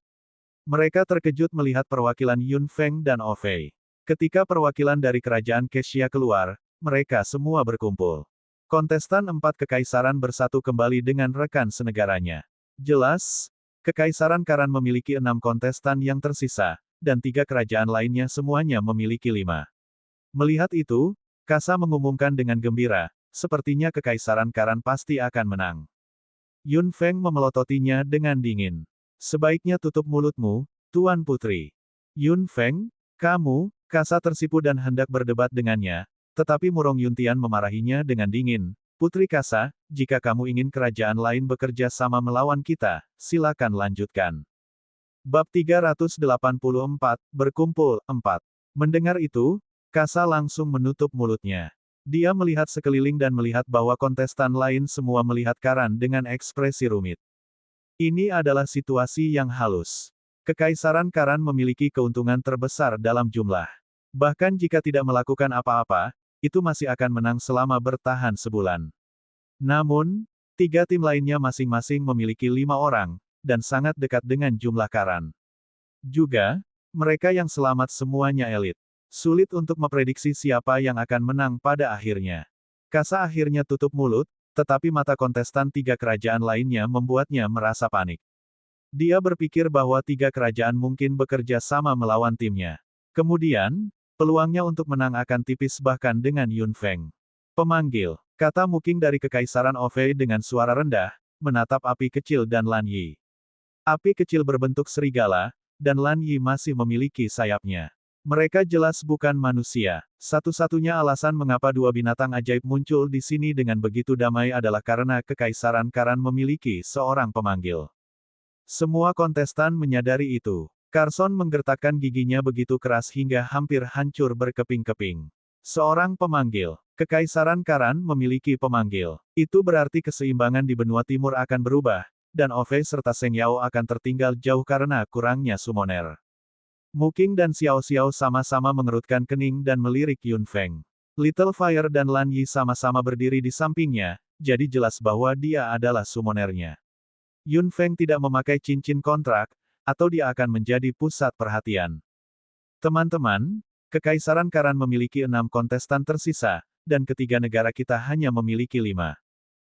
Mereka terkejut melihat perwakilan Yun Feng dan Ovei. Ketika perwakilan dari kerajaan Kexia keluar, mereka semua berkumpul. Kontestan 4 kekaisaran bersatu kembali dengan rekan senegaranya. Jelas, Kekaisaran Karan memiliki 6 kontestan yang tersisa, dan 3 kerajaan lainnya semuanya memiliki 5. Melihat itu, Kasa mengumumkan dengan gembira, sepertinya Kekaisaran Karan pasti akan menang. Yun Feng memelototinya dengan dingin. Sebaiknya tutup mulutmu, Tuan Putri. Yun Feng, kamu, Kasa tersipu dan hendak berdebat dengannya, tetapi Murong Yuntian memarahinya dengan dingin. Putri Kasa, jika kamu ingin kerajaan lain bekerja sama melawan kita, silakan lanjutkan. Bab 384, Berkumpul, 4. Mendengar itu, Kasa langsung menutup mulutnya. Dia melihat sekeliling dan melihat bahwa kontestan lain semua melihat Karan dengan ekspresi rumit. Ini adalah situasi yang halus. Kekaisaran Karan memiliki keuntungan terbesar dalam jumlah. Bahkan jika tidak melakukan apa-apa, itu masih akan menang selama bertahan sebulan. Namun, 3 tim lainnya masing-masing memiliki 5 orang, dan sangat dekat dengan jumlah Karan. Juga, mereka yang selamat semuanya elit. Sulit untuk memprediksi siapa yang akan menang pada akhirnya. Kasa akhirnya tutup mulut, tetapi mata kontestan 3 kerajaan lainnya membuatnya merasa panik. Dia berpikir bahwa 3 kerajaan mungkin bekerja sama melawan timnya. Kemudian, peluangnya untuk menang akan tipis bahkan dengan Yun Feng. Pemanggil, kata Muking dari Kekaisaran Ovei dengan suara rendah, menatap api kecil dan Lan Yi. Api kecil berbentuk serigala, dan Lan Yi masih memiliki sayapnya. Mereka jelas bukan manusia. Satu-satunya alasan mengapa 2 binatang ajaib muncul di sini dengan begitu damai adalah karena Kekaisaran Karan memiliki seorang pemanggil. Semua kontestan menyadari itu. Carson menggertakkan giginya begitu keras hingga hampir hancur berkeping-keping. Seorang pemanggil. Kekaisaran Karan memiliki pemanggil. Itu berarti keseimbangan di benua timur akan berubah, dan Ovei serta Seng Yao akan tertinggal jauh karena kurangnya summoner. Muking dan Xiao Xiao sama-sama mengerutkan kening dan melirik Yun Feng. Little Fire dan Lan Yi sama-sama berdiri di sampingnya, jadi jelas bahwa dia adalah summonernya. Yun Feng tidak memakai cincin kontrak, atau dia akan menjadi pusat perhatian. Teman-teman, Kekaisaran Karan memiliki 6 kontestan tersisa, dan ketiga negara kita hanya memiliki 5.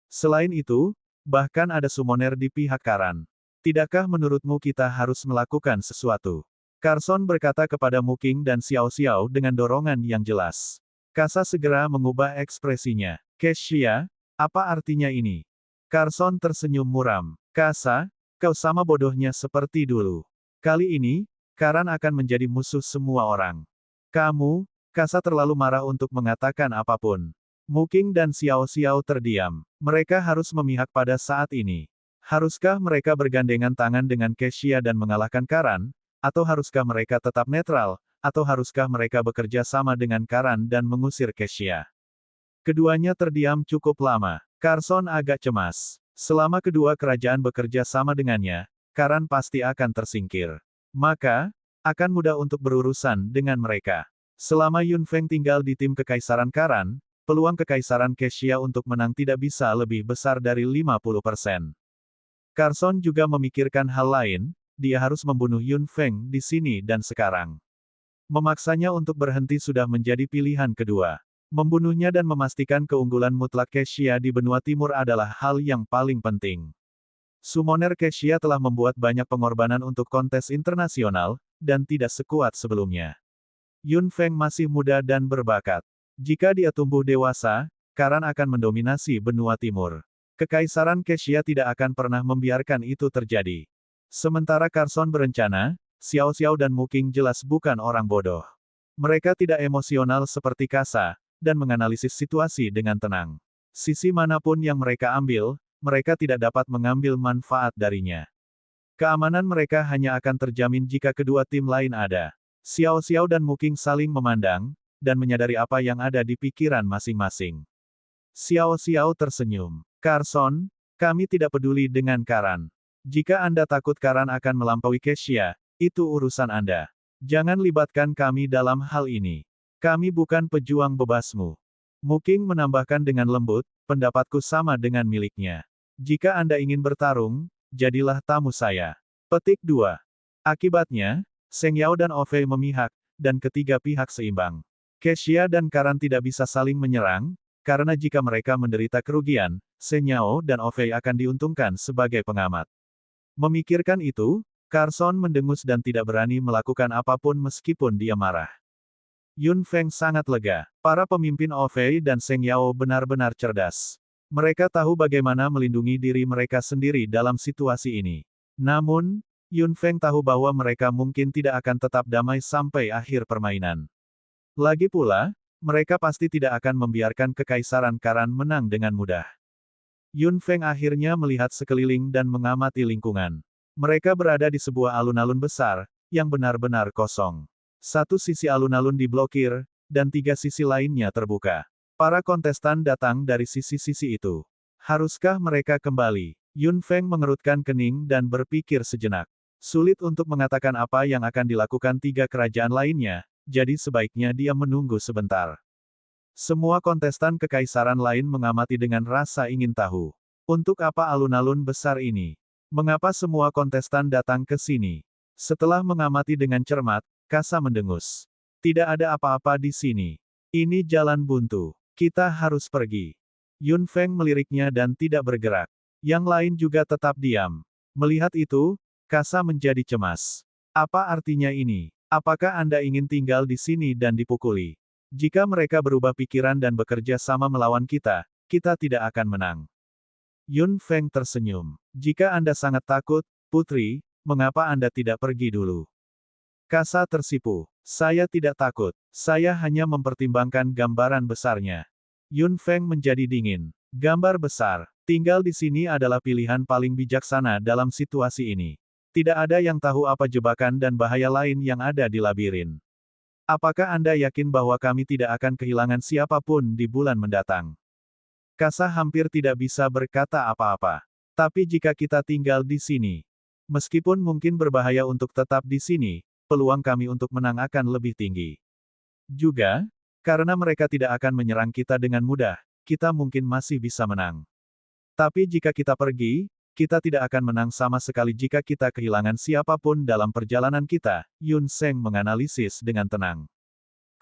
Selain itu, bahkan ada summoner di pihak Karan. Tidakkah menurutmu kita harus melakukan sesuatu? Carson berkata kepada Muking dan Xiao Xiao dengan dorongan yang jelas. Kasa segera mengubah ekspresinya. Kesia, apa artinya ini? Carson tersenyum muram. Kasa, kau sama bodohnya seperti dulu. Kali ini, Karan akan menjadi musuh semua orang. Kamu, Kasa terlalu marah untuk mengatakan apapun. Muking dan Xiao Xiao terdiam. Mereka harus memihak pada saat ini. Haruskah mereka bergandengan tangan dengan Kesia dan mengalahkan Karan? Atau haruskah mereka tetap netral? Atau haruskah mereka bekerja sama dengan Karan dan mengusir Kesia? Keduanya terdiam cukup lama. Carson agak cemas. Selama kedua kerajaan bekerja sama dengannya, Karan pasti akan tersingkir. Maka, akan mudah untuk berurusan dengan mereka. Selama Yun Feng tinggal di tim Kekaisaran Karan, peluang Kekaisaran Kesia untuk menang tidak bisa lebih besar dari 50%. Carson juga memikirkan hal lain, dia harus membunuh Yun Feng di sini dan sekarang. Memaksanya untuk berhenti sudah menjadi pilihan kedua. Membunuhnya dan memastikan keunggulan mutlak Kesia di benua timur adalah hal yang paling penting. Summoner Kesia telah membuat banyak pengorbanan untuk kontes internasional, dan tidak sekuat sebelumnya. Yun Feng masih muda dan berbakat. Jika dia tumbuh dewasa, Karan akan mendominasi benua timur. Kekaisaran Kesia tidak akan pernah membiarkan itu terjadi. Sementara Carson berencana, Xiao Xiao dan Muking jelas bukan orang bodoh. Mereka tidak emosional seperti Kasa, dan menganalisis situasi dengan tenang. Sisi manapun yang mereka ambil, mereka tidak dapat mengambil manfaat darinya. Keamanan mereka hanya akan terjamin jika kedua tim lain ada. Xiao Xiao dan Muking saling memandang, dan menyadari apa yang ada di pikiran masing-masing. Xiao Xiao tersenyum. Carson, kami tidak peduli dengan Karan. Jika Anda takut Karan akan melampaui Kesia, itu urusan Anda. Jangan libatkan kami dalam hal ini. Kami bukan pejuang bebasmu. Muking menambahkan dengan lembut, pendapatku sama dengan miliknya. Jika Anda ingin bertarung, jadilah tamu saya. Petik 2. Akibatnya, Seng Yao dan Ovei memihak, dan ketiga pihak seimbang. Kesia dan Karan tidak bisa saling menyerang, karena jika mereka menderita kerugian, Seng Yao dan Ovei akan diuntungkan sebagai pengamat. Memikirkan itu, Carson mendengus dan tidak berani melakukan apapun meskipun dia marah. Yun Feng sangat lega. Para pemimpin Ovei dan Seng Yao benar-benar cerdas. Mereka tahu bagaimana melindungi diri mereka sendiri dalam situasi ini. Namun, Yun Feng tahu bahwa mereka mungkin tidak akan tetap damai sampai akhir permainan. Lagi pula, mereka pasti tidak akan membiarkan Kekaisaran Karan menang dengan mudah. Yun Feng akhirnya melihat sekeliling dan mengamati lingkungan. Mereka berada di sebuah alun-alun besar, yang benar-benar kosong. Satu sisi alun-alun diblokir, dan 3 sisi lainnya terbuka. Para kontestan datang dari sisi-sisi itu. Haruskah mereka kembali? Yun Feng mengerutkan kening dan berpikir sejenak. Sulit untuk mengatakan apa yang akan dilakukan 3 kerajaan lainnya, jadi sebaiknya dia menunggu sebentar. Semua kontestan kekaisaran lain mengamati dengan rasa ingin tahu. Untuk apa alun-alun besar ini? Mengapa semua kontestan datang ke sini? Setelah mengamati dengan cermat, Kasa mendengus. Tidak ada apa-apa di sini. Ini jalan buntu. Kita harus pergi. Yun Feng meliriknya dan tidak bergerak. Yang lain juga tetap diam. Melihat itu, Kasa menjadi cemas. Apa artinya ini? Apakah Anda ingin tinggal di sini dan dipukuli? Jika mereka berubah pikiran dan bekerja sama melawan kita, kita tidak akan menang. Yun Feng tersenyum. Jika Anda sangat takut, Putri, mengapa Anda tidak pergi dulu? Kasa tersipu. Saya tidak takut. Saya hanya mempertimbangkan gambaran besarnya. Yun Feng menjadi dingin. Gambar besar. Tinggal di sini adalah pilihan paling bijaksana dalam situasi ini. Tidak ada yang tahu apa jebakan dan bahaya lain yang ada di labirin. Apakah Anda yakin bahwa kami tidak akan kehilangan siapapun di bulan mendatang? Kasa hampir tidak bisa berkata apa-apa. Tapi jika kita tinggal di sini, meskipun mungkin berbahaya untuk tetap di sini, peluang kami untuk menang akan lebih tinggi. Juga, karena mereka tidak akan menyerang kita dengan mudah, kita mungkin masih bisa menang. Tapi jika kita pergi, kita tidak akan menang sama sekali jika kita kehilangan siapapun dalam perjalanan kita, Yun Seng menganalisis dengan tenang.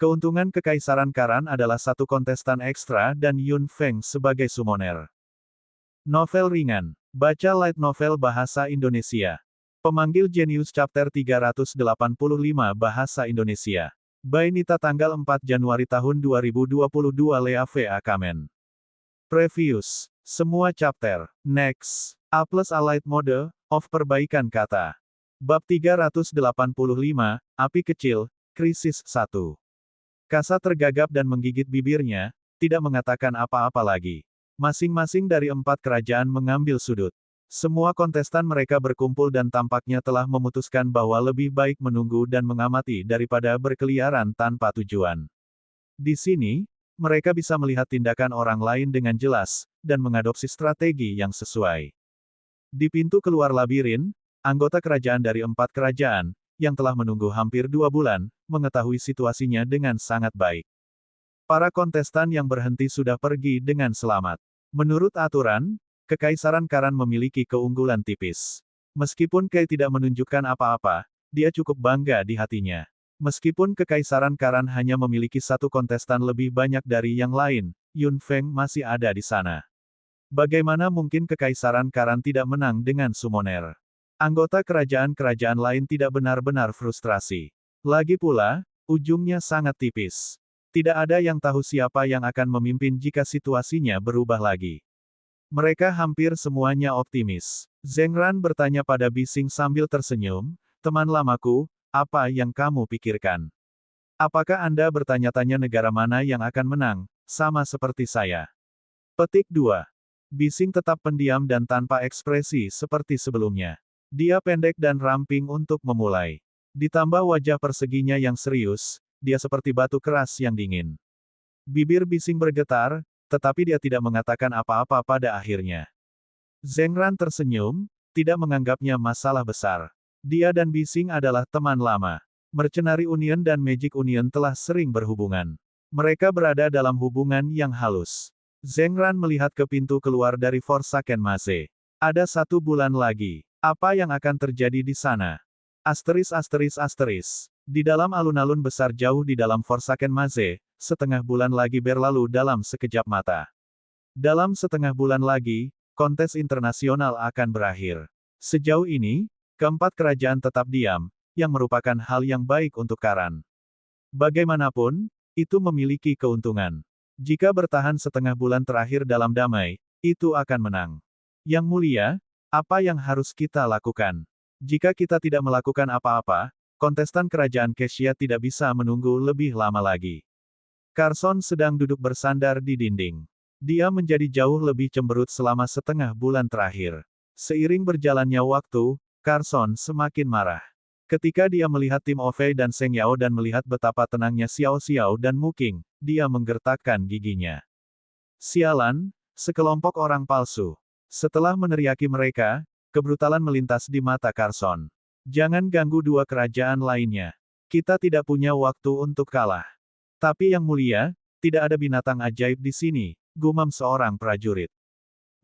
Keuntungan Kekaisaran Karan adalah satu kontestan ekstra dan Yun Feng sebagai summoner. Novel ringan. Baca light novel bahasa Indonesia. Pemanggil Jenius Chapter 385 Bahasa Indonesia. By Nita tanggal 4 Januari tahun 2022 Lea V.A. Kamen. Previous. Semua chapter. Next. A plus A light mode, of perbaikan kata. Bab 385, Api Kecil, Krisis 1. Kasa tergagap dan menggigit bibirnya, tidak mengatakan apa-apa lagi. Masing-masing dari 4 kerajaan mengambil sudut. Semua kontestan mereka berkumpul dan tampaknya telah memutuskan bahwa lebih baik menunggu dan mengamati daripada berkeliaran tanpa tujuan. Di sini, mereka bisa melihat tindakan orang lain dengan jelas, dan mengadopsi strategi yang sesuai. Di pintu keluar labirin, anggota kerajaan dari 4 kerajaan, yang telah menunggu hampir 2 bulan, mengetahui situasinya dengan sangat baik. Para kontestan yang berhenti sudah pergi dengan selamat. Menurut aturan, Kekaisaran Karan memiliki keunggulan tipis. Meskipun Kei tidak menunjukkan apa-apa, dia cukup bangga di hatinya. Meskipun Kekaisaran Karan hanya memiliki satu kontestan lebih banyak dari yang lain, Yun Feng masih ada di sana. Bagaimana mungkin Kekaisaran Karan tidak menang dengan summoner? Anggota kerajaan-kerajaan lain tidak benar-benar frustrasi. Lagi pula, ujungnya sangat tipis. Tidak ada yang tahu siapa yang akan memimpin jika situasinya berubah lagi. Mereka hampir semuanya optimis. Zheng Ran bertanya pada Bising sambil tersenyum, "Teman lamaku, apa yang kamu pikirkan? Apakah Anda bertanya-tanya negara mana yang akan menang, sama seperti saya?" Petik 2. Bising tetap pendiam dan tanpa ekspresi seperti sebelumnya. Dia pendek dan ramping untuk memulai. Ditambah wajah perseginya yang serius, dia seperti batu keras yang dingin. Bibir Bising bergetar, tetapi dia tidak mengatakan apa-apa pada akhirnya. Zheng Ran tersenyum, tidak menganggapnya masalah besar. Dia dan Bising adalah teman lama. Mercenary Union dan Magic Union telah sering berhubungan. Mereka berada dalam hubungan yang halus. Zheng Ran melihat ke pintu keluar dari Forsaken Maze. Ada 1 bulan lagi. Apa yang akan terjadi di sana? Asteris. Di dalam alun-alun besar jauh di dalam Forsaken Maze, setengah bulan lagi berlalu dalam sekejap mata. Dalam setengah bulan lagi, kontes internasional akan berakhir. Sejauh ini, keempat kerajaan tetap diam, yang merupakan hal yang baik untuk Karan. Bagaimanapun, itu memiliki keuntungan. Jika bertahan setengah bulan terakhir dalam damai, itu akan menang. Yang mulia, apa yang harus kita lakukan? Jika kita tidak melakukan apa-apa, kontestan kerajaan Kesia tidak bisa menunggu lebih lama lagi. Carson sedang duduk bersandar di dinding. Dia menjadi jauh lebih cemberut selama setengah bulan terakhir. Seiring berjalannya waktu, Carson semakin marah. Ketika dia melihat tim Ovei dan Seng Yao dan melihat betapa tenangnya Xiao Xiao dan Muking, dia menggertakkan giginya. Sialan, sekelompok orang palsu. Setelah meneriaki mereka, kebrutalan melintas di mata Carson. Jangan ganggu 2 kerajaan lainnya. Kita tidak punya waktu untuk kalah. Tapi yang mulia, Tidak ada binatang ajaib di sini, gumam seorang prajurit.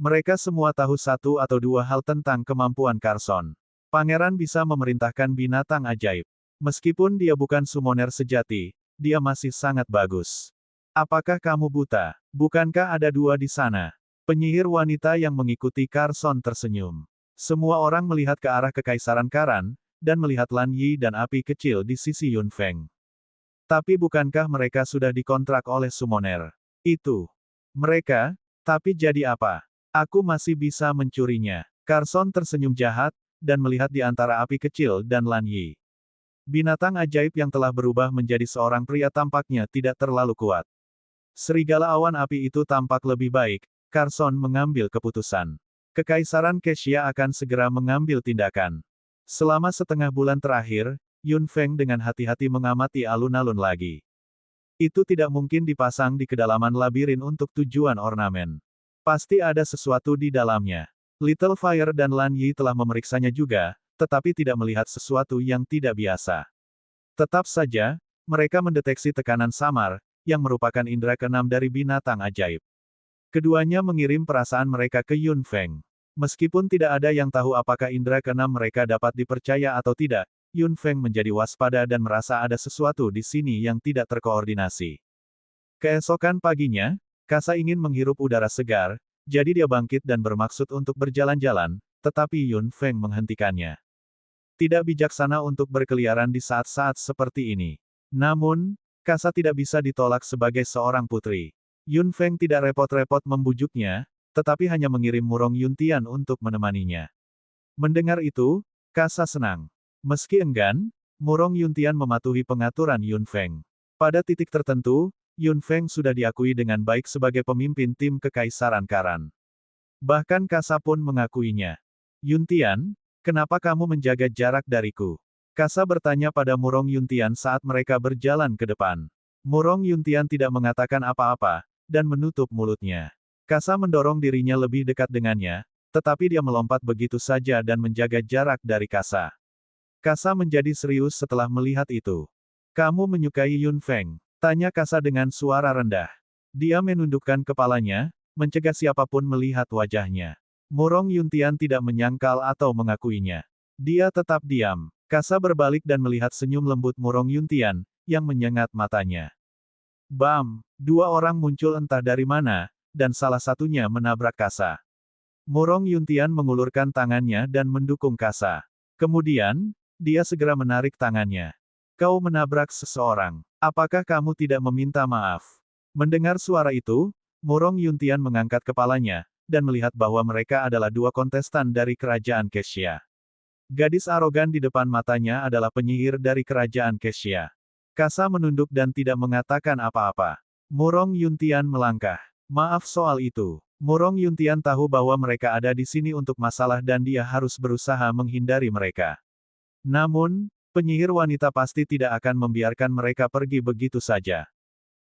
Mereka semua tahu satu atau dua hal tentang kemampuan Carson. Pangeran bisa memerintahkan binatang ajaib. Meskipun dia bukan summoner sejati, dia masih sangat bagus. Apakah kamu buta? Bukankah ada dua di sana? Penyihir wanita yang mengikuti Carson tersenyum. Semua orang melihat ke arah Kekaisaran Karan, dan melihat Lan Yi dan api kecil di sisi Yun Feng. Tapi bukankah mereka sudah dikontrak oleh summoner? Itu. Mereka, tapi jadi apa? Aku masih bisa mencurinya. Carson tersenyum jahat, dan melihat di antara api kecil dan Lan Yi. Binatang ajaib yang telah berubah menjadi seorang pria tampaknya tidak terlalu kuat. Serigala awan api itu tampak lebih baik, Carson mengambil keputusan. Kekaisaran Kessia akan segera mengambil tindakan. Selama setengah bulan terakhir, Yun Feng dengan hati-hati mengamati alun-alun lagi. Itu tidak mungkin dipasang di kedalaman labirin untuk tujuan ornamen. Pasti ada sesuatu di dalamnya. Little Fire dan Lan Yi telah memeriksanya juga, tetapi tidak melihat sesuatu yang tidak biasa. Tetap saja, mereka mendeteksi tekanan samar, yang merupakan indera keenam dari binatang ajaib. Keduanya mengirim perasaan mereka ke Yun Feng. Meskipun tidak ada yang tahu apakah indera keenam mereka dapat dipercaya atau tidak, Yun Feng menjadi waspada dan merasa ada sesuatu di sini yang tidak terkoordinasi. Keesokan paginya, Kasa ingin menghirup udara segar, jadi dia bangkit dan bermaksud untuk berjalan-jalan, tetapi Yun Feng menghentikannya. Tidak bijaksana untuk berkeliaran di saat-saat seperti ini. Namun, Kasa tidak bisa ditolak sebagai seorang putri. Yun Feng tidak repot-repot membujuknya, tetapi hanya mengirim Murong Yuntian untuk menemaninya. Mendengar itu, Kasa senang. Meski enggan, Murong Yuntian mematuhi pengaturan Yun Feng. Pada titik tertentu, Yun Feng sudah diakui dengan baik sebagai pemimpin tim Kekaisaran Karan. Bahkan Kasa pun mengakuinya. Yuntian, kenapa kamu menjaga jarak dariku? Kasa bertanya pada Murong Yuntian saat mereka berjalan ke depan. Murong Yuntian tidak mengatakan apa-apa, dan menutup mulutnya. Kasa mendorong dirinya lebih dekat dengannya, tetapi dia melompat begitu saja dan menjaga jarak dari Kasa. Kasa menjadi serius setelah melihat itu. Kamu menyukai Yun Feng? Tanya Kasa dengan suara rendah. Dia menundukkan kepalanya, mencegah siapapun melihat wajahnya. Murong Yuntian tidak menyangkal atau mengakuinya. Dia tetap diam. Kasa berbalik dan melihat senyum lembut Murong Yuntian, yang menyengat matanya. Bam! Dua orang muncul entah dari mana, dan salah satunya menabrak Kasa. Murong Yuntian mengulurkan tangannya dan mendukung Kasa. Kemudian, dia segera menarik tangannya. Kau menabrak seseorang. Apakah kamu tidak meminta maaf? Mendengar suara itu, Murong Yuntian mengangkat kepalanya, dan melihat bahwa mereka adalah dua kontestan dari kerajaan Kessia. Gadis arogan di depan matanya adalah penyihir dari kerajaan Kessia. Kasa menunduk dan tidak mengatakan apa-apa. Murong Yuntian melangkah. Maaf soal itu. Murong Yuntian tahu bahwa mereka ada di sini untuk masalah dan dia harus berusaha menghindari mereka. Namun, penyihir wanita pasti tidak akan membiarkan mereka pergi begitu saja.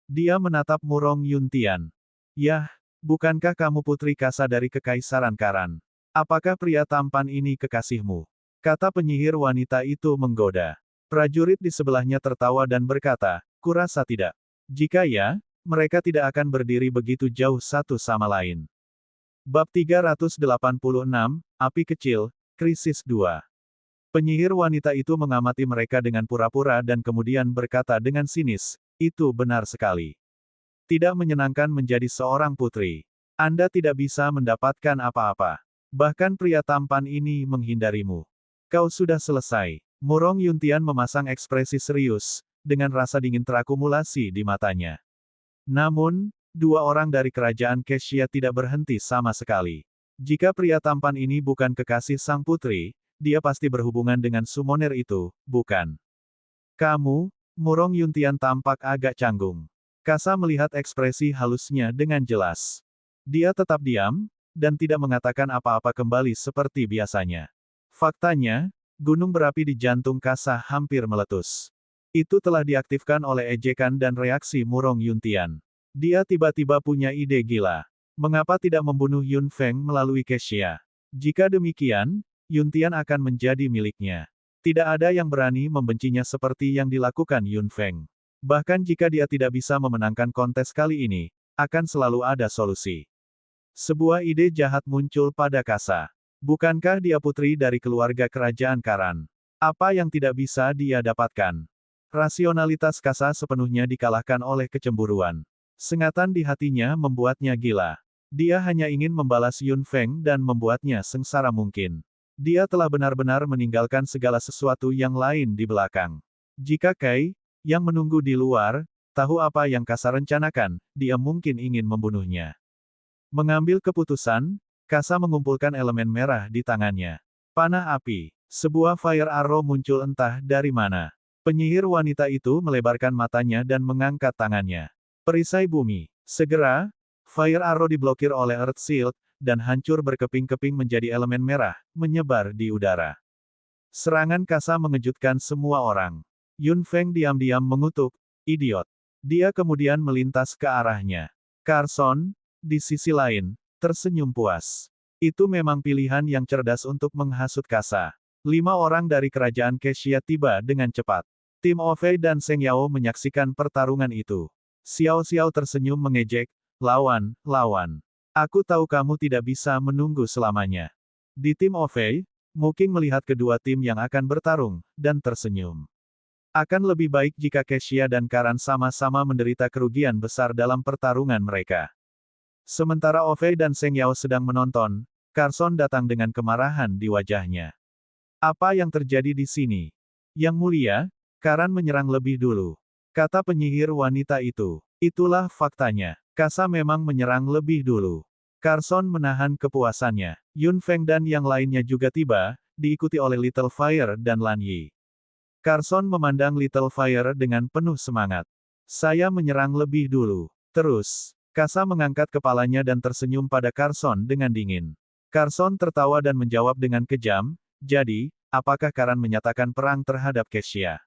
Dia menatap Murong Yuntian. Yah, bukankah kamu putri Kasa dari Kekaisaran Karan? Apakah pria tampan ini kekasihmu? Kata penyihir wanita itu menggoda. Prajurit di sebelahnya tertawa dan berkata, kurasa tidak. Jika ya, mereka tidak akan berdiri begitu jauh satu sama lain. Bab 386, Api Kecil, Krisis 2. Penyihir wanita itu mengamati mereka dengan pura-pura dan kemudian berkata dengan sinis, itu benar sekali. Tidak menyenangkan menjadi seorang putri. Anda tidak bisa mendapatkan apa-apa. Bahkan pria tampan ini menghindarimu. Kau sudah selesai. Murong Yuntian memasang ekspresi serius, dengan rasa dingin terakumulasi di matanya. Namun, dua orang dari kerajaan Kessia tidak berhenti sama sekali. Jika pria tampan ini bukan kekasih sang putri, dia pasti berhubungan dengan summoner itu, bukan? Kamu, Murong Yuntian tampak agak canggung. Kasa melihat ekspresi halusnya dengan jelas. Dia tetap diam, dan tidak mengatakan apa-apa kembali seperti biasanya. Faktanya, gunung berapi di jantung Kasa hampir meletus. Itu telah diaktifkan oleh ejekan dan reaksi Murong Yuntian. Dia tiba-tiba punya ide gila. Mengapa tidak membunuh Yun Feng melalui Kessia? Jika demikian, Yuntian akan menjadi miliknya. Tidak ada yang berani membencinya seperti yang dilakukan Yun Feng. Bahkan jika dia tidak bisa memenangkan kontes kali ini, akan selalu ada solusi. Sebuah ide jahat muncul pada Kasa. Bukankah dia putri dari keluarga kerajaan Karan? Apa yang tidak bisa dia dapatkan? Rasionalitas Kasa sepenuhnya dikalahkan oleh kecemburuan. Sengatan di hatinya membuatnya gila. Dia hanya ingin membalas Yun Feng dan membuatnya sengsara mungkin. Dia telah benar-benar meninggalkan segala sesuatu yang lain di belakang. Jika Kai, yang menunggu di luar, tahu apa yang Kasa rencanakan, dia mungkin ingin membunuhnya. Mengambil keputusan, Kasa mengumpulkan elemen merah di tangannya. Panah api. Sebuah fire arrow muncul entah dari mana. Penyihir wanita itu melebarkan matanya dan mengangkat tangannya. Perisai bumi. Segera, fire arrow diblokir oleh Earth Shield, dan hancur berkeping-keping menjadi elemen merah, menyebar di udara. Serangan Kasa mengejutkan semua orang. Yun Feng diam-diam mengutuk, idiot. Dia kemudian melintas ke arahnya. Carson, di sisi lain, tersenyum puas. Itu memang pilihan yang cerdas untuk menghasut Kasa. 5 orang dari kerajaan Kesia tiba dengan cepat. Tim Ovei dan Seng Yao menyaksikan pertarungan itu. Xiao Xiao tersenyum mengejek, lawan. Aku tahu kamu tidak bisa menunggu selamanya. Di tim Ovei, Mu Qing melihat kedua tim yang akan bertarung, dan tersenyum. Akan lebih baik jika Kesia dan Karan sama-sama menderita kerugian besar dalam pertarungan mereka. Sementara Ovei dan Seng Yao sedang menonton, Carson datang dengan kemarahan di wajahnya. Apa yang terjadi di sini? Yang mulia, Karan menyerang lebih dulu. Kata penyihir wanita itu. Itulah faktanya. Kasa memang menyerang lebih dulu. Carson menahan kepuasannya. Yun Feng dan yang lainnya juga tiba, diikuti oleh Little Fire dan Lan Yi. Carson memandang Little Fire dengan penuh semangat. Saya menyerang lebih dulu. Terus. Kasa mengangkat kepalanya dan tersenyum pada Carson dengan dingin. Carson tertawa dan menjawab dengan kejam, jadi, apakah Karan menyatakan perang terhadap Kesia?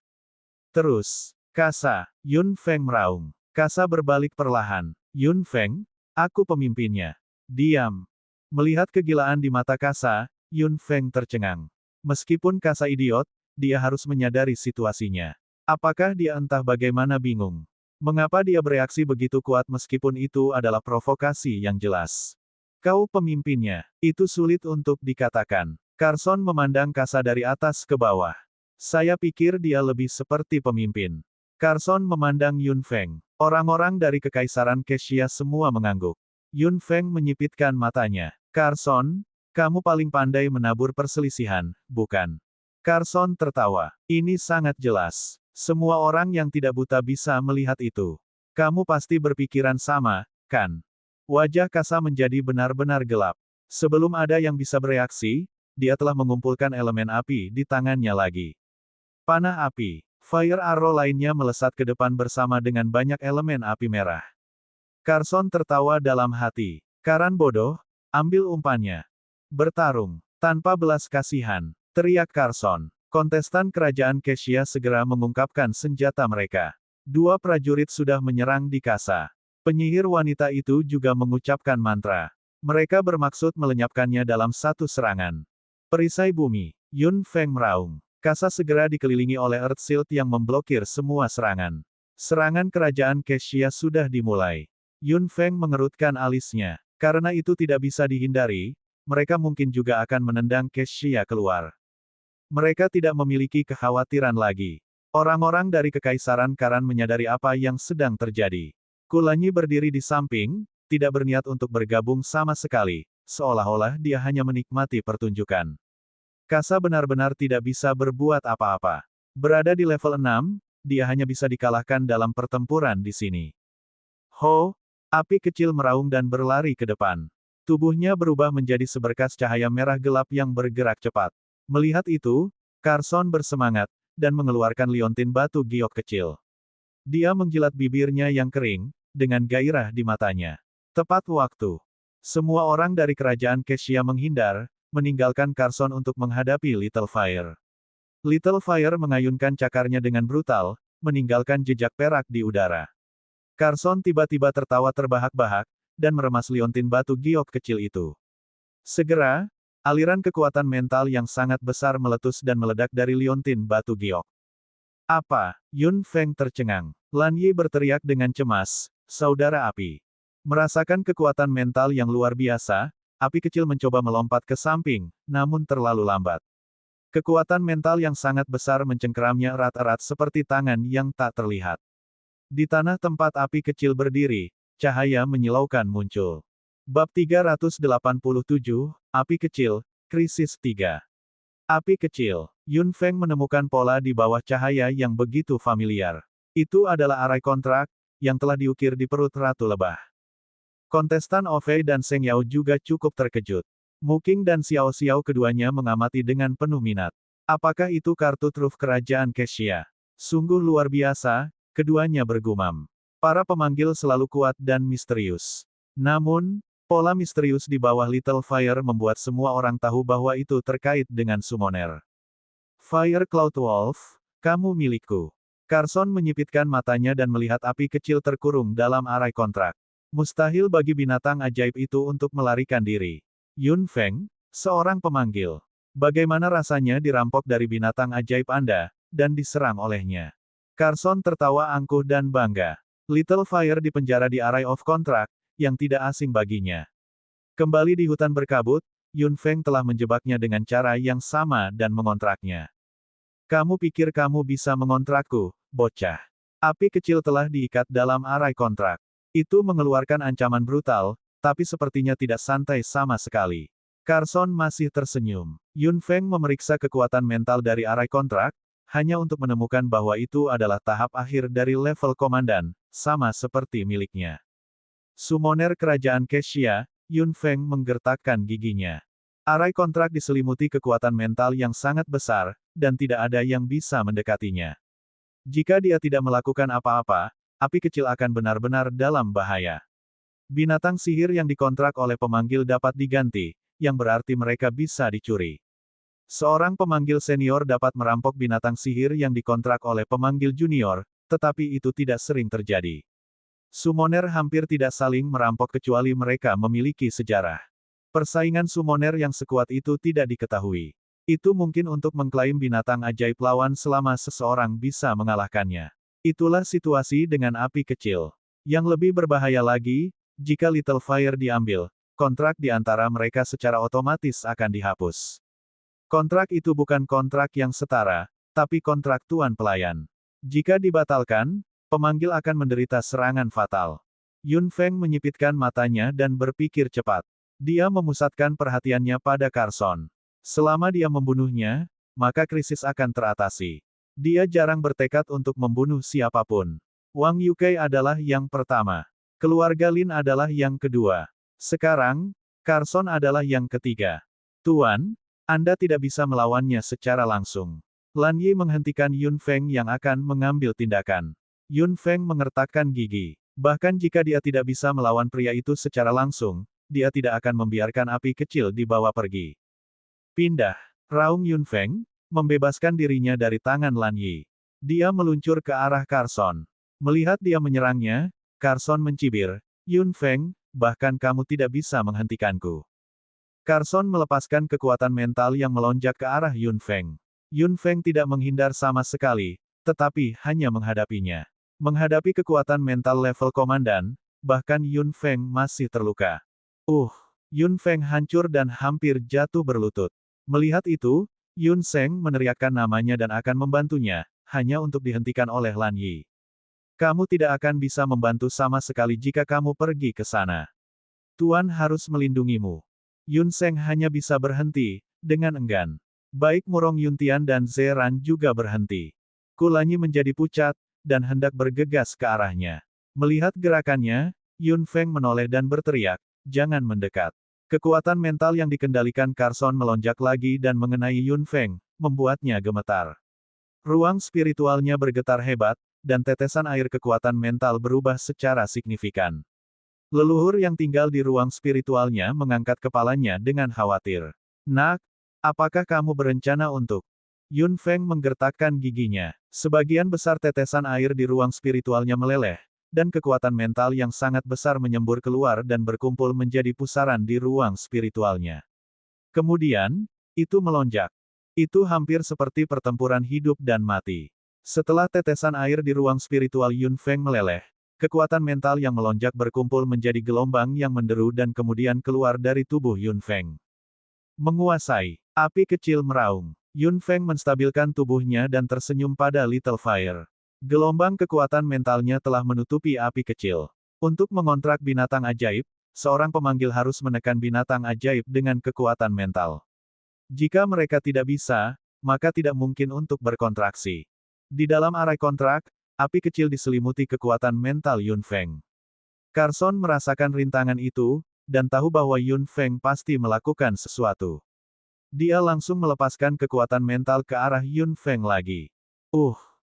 Terus, Kasa, Yun Feng meraung. Kasa berbalik perlahan. Yun Feng, aku pemimpinnya. Diam. Melihat kegilaan di mata Kasa, Yun Feng tercengang. Meskipun Kasa idiot, dia harus menyadari situasinya. Apakah dia entah bagaimana bingung? Mengapa dia bereaksi begitu kuat meskipun itu adalah provokasi yang jelas? Kau pemimpinnya. Itu sulit untuk dikatakan. Carson memandang Kasa dari atas ke bawah. Saya pikir dia lebih seperti pemimpin. Carson memandang Yun Feng. Orang-orang dari Kekaisaran Kesia semua mengangguk. Yun Feng menyipitkan matanya. Carson, kamu paling pandai menabur perselisihan, bukan? Carson tertawa. Ini sangat jelas. Semua orang yang tidak buta bisa melihat itu. Kamu pasti berpikiran sama, kan? Wajah Kasa menjadi benar-benar gelap. Sebelum ada yang bisa bereaksi, dia telah mengumpulkan elemen api di tangannya lagi. Panah api. Fire arrow lainnya melesat ke depan bersama dengan banyak elemen api merah. Carson tertawa dalam hati. Karan bodoh, ambil umpannya. Bertarung. Tanpa belas kasihan. Teriak Carson. Kontestan kerajaan Kesia segera mengungkapkan senjata mereka. 2 prajurit sudah menyerang di Kasa. Penyihir wanita itu juga mengucapkan mantra. Mereka bermaksud melenyapkannya dalam satu serangan. Perisai bumi. Yun Feng meraung. Kasa segera dikelilingi oleh Earth Shield yang memblokir semua serangan. Serangan kerajaan Kesia sudah dimulai. Yun Feng mengerutkan alisnya. Karena itu tidak bisa dihindari, mereka mungkin juga akan menendang Kesia keluar. Mereka tidak memiliki kekhawatiran lagi. Orang-orang dari Kekaisaran Karan menyadari apa yang sedang terjadi. Kulanyi berdiri di samping, tidak berniat untuk bergabung sama sekali, seolah-olah dia hanya menikmati pertunjukan. Kasa benar-benar tidak bisa berbuat apa-apa. Berada di level 6, dia hanya bisa dikalahkan dalam pertempuran di sini. Ho! Api kecil meraung dan berlari ke depan. Tubuhnya berubah menjadi seberkas cahaya merah gelap yang bergerak cepat. Melihat itu, Carson bersemangat, dan mengeluarkan liontin batu giok kecil. Dia menjilat bibirnya yang kering, dengan gairah di matanya. Tepat waktu. Semua orang dari kerajaan Kesia menghindar, meninggalkan Carson untuk menghadapi Little Fire. Little Fire mengayunkan cakarnya dengan brutal, meninggalkan jejak perak di udara. Carson tiba-tiba tertawa terbahak-bahak, dan meremas liontin batu giok kecil itu. Segera, aliran kekuatan mental yang sangat besar meletus dan meledak dari liontin batu giok. Apa? Yun Feng tercengang. Lan Yi berteriak dengan cemas, "Saudara api." Merasakan kekuatan mental yang luar biasa, api kecil mencoba melompat ke samping, namun terlalu lambat. Kekuatan mental yang sangat besar mencengkeramnya erat-erat seperti tangan yang tak terlihat. Di tanah tempat api kecil berdiri, cahaya menyilaukan muncul. Bab 387, Api Kecil, Krisis 3. Api kecil. Yun Feng menemukan pola di bawah cahaya yang begitu familiar. Itu adalah arai kontrak, yang telah diukir di perut Ratu Lebah. Kontestan Ovei dan Seng Yao juga cukup terkejut. Mu Qing dan Xiao Xiao keduanya mengamati dengan penuh minat. Apakah itu kartu truf kerajaan Kexia? Sungguh luar biasa, keduanya bergumam. Para pemanggil selalu kuat dan misterius. Namun, pola misterius di bawah Little Fire membuat semua orang tahu bahwa itu terkait dengan summoner. Fire Cloud Wolf, kamu milikku. Carson menyipitkan matanya dan melihat api kecil terkurung dalam arai kontrak. Mustahil bagi binatang ajaib itu untuk melarikan diri. Yun Feng, seorang pemanggil. Bagaimana rasanya dirampok dari binatang ajaib Anda, dan diserang olehnya? Carson tertawa angkuh dan bangga. Little Fire dipenjara di Arai of Contract, yang tidak asing baginya. Kembali di hutan berkabut, Yun Feng telah menjebaknya dengan cara yang sama dan mengontraknya. Kamu pikir kamu bisa mengontrakku, bocah? Api kecil telah diikat dalam arai kontrak. Itu mengeluarkan ancaman brutal, tapi sepertinya tidak santai sama sekali. Carson masih tersenyum. Yun Feng memeriksa kekuatan mental dari arai kontrak, hanya untuk menemukan bahwa itu adalah tahap akhir dari level komandan, sama seperti miliknya. Summoner Kerajaan Kexia, Yun Feng menggertakkan giginya. Arai kontrak diselimuti kekuatan mental yang sangat besar, dan tidak ada yang bisa mendekatinya. Jika dia tidak melakukan apa-apa, api kecil akan benar-benar dalam bahaya. Binatang sihir yang dikontrak oleh pemanggil dapat diganti, yang berarti mereka bisa dicuri. Seorang pemanggil senior dapat merampok binatang sihir yang dikontrak oleh pemanggil junior, tetapi itu tidak sering terjadi. Summoner hampir tidak saling merampok kecuali mereka memiliki sejarah. Persaingan summoner yang sekuat itu tidak diketahui. Itu mungkin untuk mengklaim binatang ajaib lawan selama seseorang bisa mengalahkannya. Itulah situasi dengan api kecil. Yang lebih berbahaya lagi, jika Little Fire diambil, kontrak di antara mereka secara otomatis akan dihapus. Kontrak itu bukan kontrak yang setara, tapi kontrak tuan pelayan. Jika dibatalkan, pemanggil akan menderita serangan fatal. Yun Feng menyipitkan matanya dan berpikir cepat. Dia memusatkan perhatiannya pada Carson. Selama dia membunuhnya, maka krisis akan teratasi. Dia jarang bertekad untuk membunuh siapapun. Wang Yukai adalah yang pertama. Keluarga Lin adalah yang kedua. Sekarang, Carson adalah yang ketiga. Tuan, Anda tidak bisa melawannya secara langsung. Lan Yi menghentikan Yun Feng yang akan mengambil tindakan. Yun Feng mengertakkan gigi. Bahkan jika dia tidak bisa melawan pria itu secara langsung, dia tidak akan membiarkan api kecil dibawa pergi. Pindah, raung Yun Feng, membebaskan dirinya dari tangan Lan Yi. Dia meluncur ke arah Carson. Melihat dia menyerangnya, Carson mencibir, "Yun Feng, bahkan kamu tidak bisa menghentikanku." Carson melepaskan kekuatan mental yang melonjak ke arah Yun Feng. Yun Feng tidak menghindar sama sekali, tetapi hanya menghadapinya. Menghadapi kekuatan mental level komandan, bahkan Yun Feng masih terluka. Yun Feng hancur dan hampir jatuh berlutut. Melihat itu, Yun Seng meneriakkan namanya dan akan membantunya, hanya untuk dihentikan oleh Lan Yi. Kamu tidak akan bisa membantu sama sekali jika kamu pergi ke sana. Tuan harus melindungimu. Yun Seng hanya bisa berhenti, dengan enggan. Baik Murong Yuntian dan Zeran juga berhenti. Kulanyi menjadi pucat, dan hendak bergegas ke arahnya. Melihat gerakannya, Yun Feng menoleh dan berteriak, "Jangan mendekat." Kekuatan mental yang dikendalikan Carson melonjak lagi dan mengenai Yun Feng, membuatnya gemetar. Ruang spiritualnya bergetar hebat, dan tetesan air kekuatan mental berubah secara signifikan. Leluhur yang tinggal di ruang spiritualnya mengangkat kepalanya dengan khawatir. "Nak, apakah kamu berencana untuk?" Yun Feng menggertakkan giginya. Sebagian besar tetesan air di ruang spiritualnya meleleh, dan kekuatan mental yang sangat besar menyembur keluar dan berkumpul menjadi pusaran di ruang spiritualnya. Kemudian, itu melonjak. Itu hampir seperti pertempuran hidup dan mati. Setelah tetesan air di ruang spiritual Yun Feng meleleh, kekuatan mental yang melonjak berkumpul menjadi gelombang yang menderu dan kemudian keluar dari tubuh Yun Feng. Menguasai. Api kecil meraung. Yun Feng menstabilkan tubuhnya dan tersenyum pada Little Fire. Gelombang kekuatan mentalnya telah menutupi api kecil. Untuk mengontrak binatang ajaib, seorang pemanggil harus menekan binatang ajaib dengan kekuatan mental. Jika mereka tidak bisa, maka tidak mungkin untuk berkontraksi. Di dalam arai kontrak, api kecil diselimuti kekuatan mental Yun Feng. Carson merasakan rintangan itu, dan tahu bahwa Yun Feng pasti melakukan sesuatu. Dia langsung melepaskan kekuatan mental ke arah Yun Feng lagi.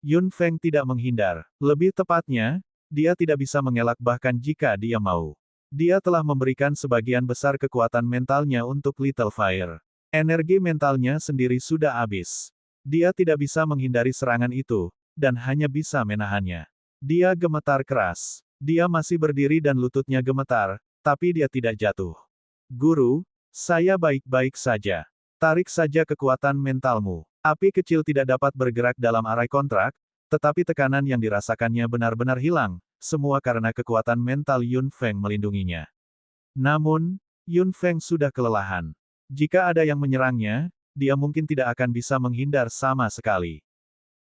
Yun Feng tidak menghindar. Lebih tepatnya, dia tidak bisa mengelak bahkan jika dia mau. Dia telah memberikan sebagian besar kekuatan mentalnya untuk Little Fire. Energi mentalnya sendiri sudah habis. Dia tidak bisa menghindari serangan itu, dan hanya bisa menahannya. Dia gemetar keras. Dia masih berdiri dan lututnya gemetar, tapi dia tidak jatuh. Guru, saya baik-baik saja. Tarik saja kekuatan mentalmu. Api kecil tidak dapat bergerak dalam arai kontrak, tetapi tekanan yang dirasakannya benar-benar hilang, semua karena kekuatan mental Yun Feng melindunginya. Namun, Yun Feng sudah kelelahan. Jika ada yang menyerangnya, dia mungkin tidak akan bisa menghindar sama sekali.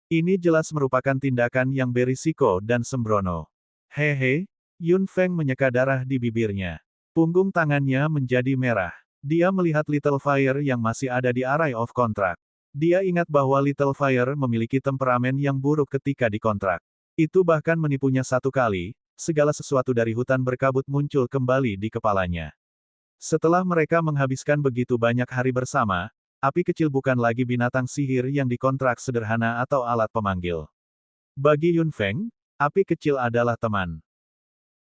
Ini jelas merupakan tindakan yang berisiko dan sembrono. Hehe, Yun Feng menyeka darah di bibirnya. Punggung tangannya menjadi merah. Dia melihat Little Fire yang masih ada di Arai of Contract. Dia ingat bahwa Little Fire memiliki temperamen yang buruk ketika dikontrak. Itu bahkan menipunya satu kali, segala sesuatu dari hutan berkabut muncul kembali di kepalanya. Setelah mereka menghabiskan begitu banyak hari bersama, api kecil bukan lagi binatang sihir yang dikontrak sederhana atau alat pemanggil. Bagi Yun Feng, api kecil adalah teman.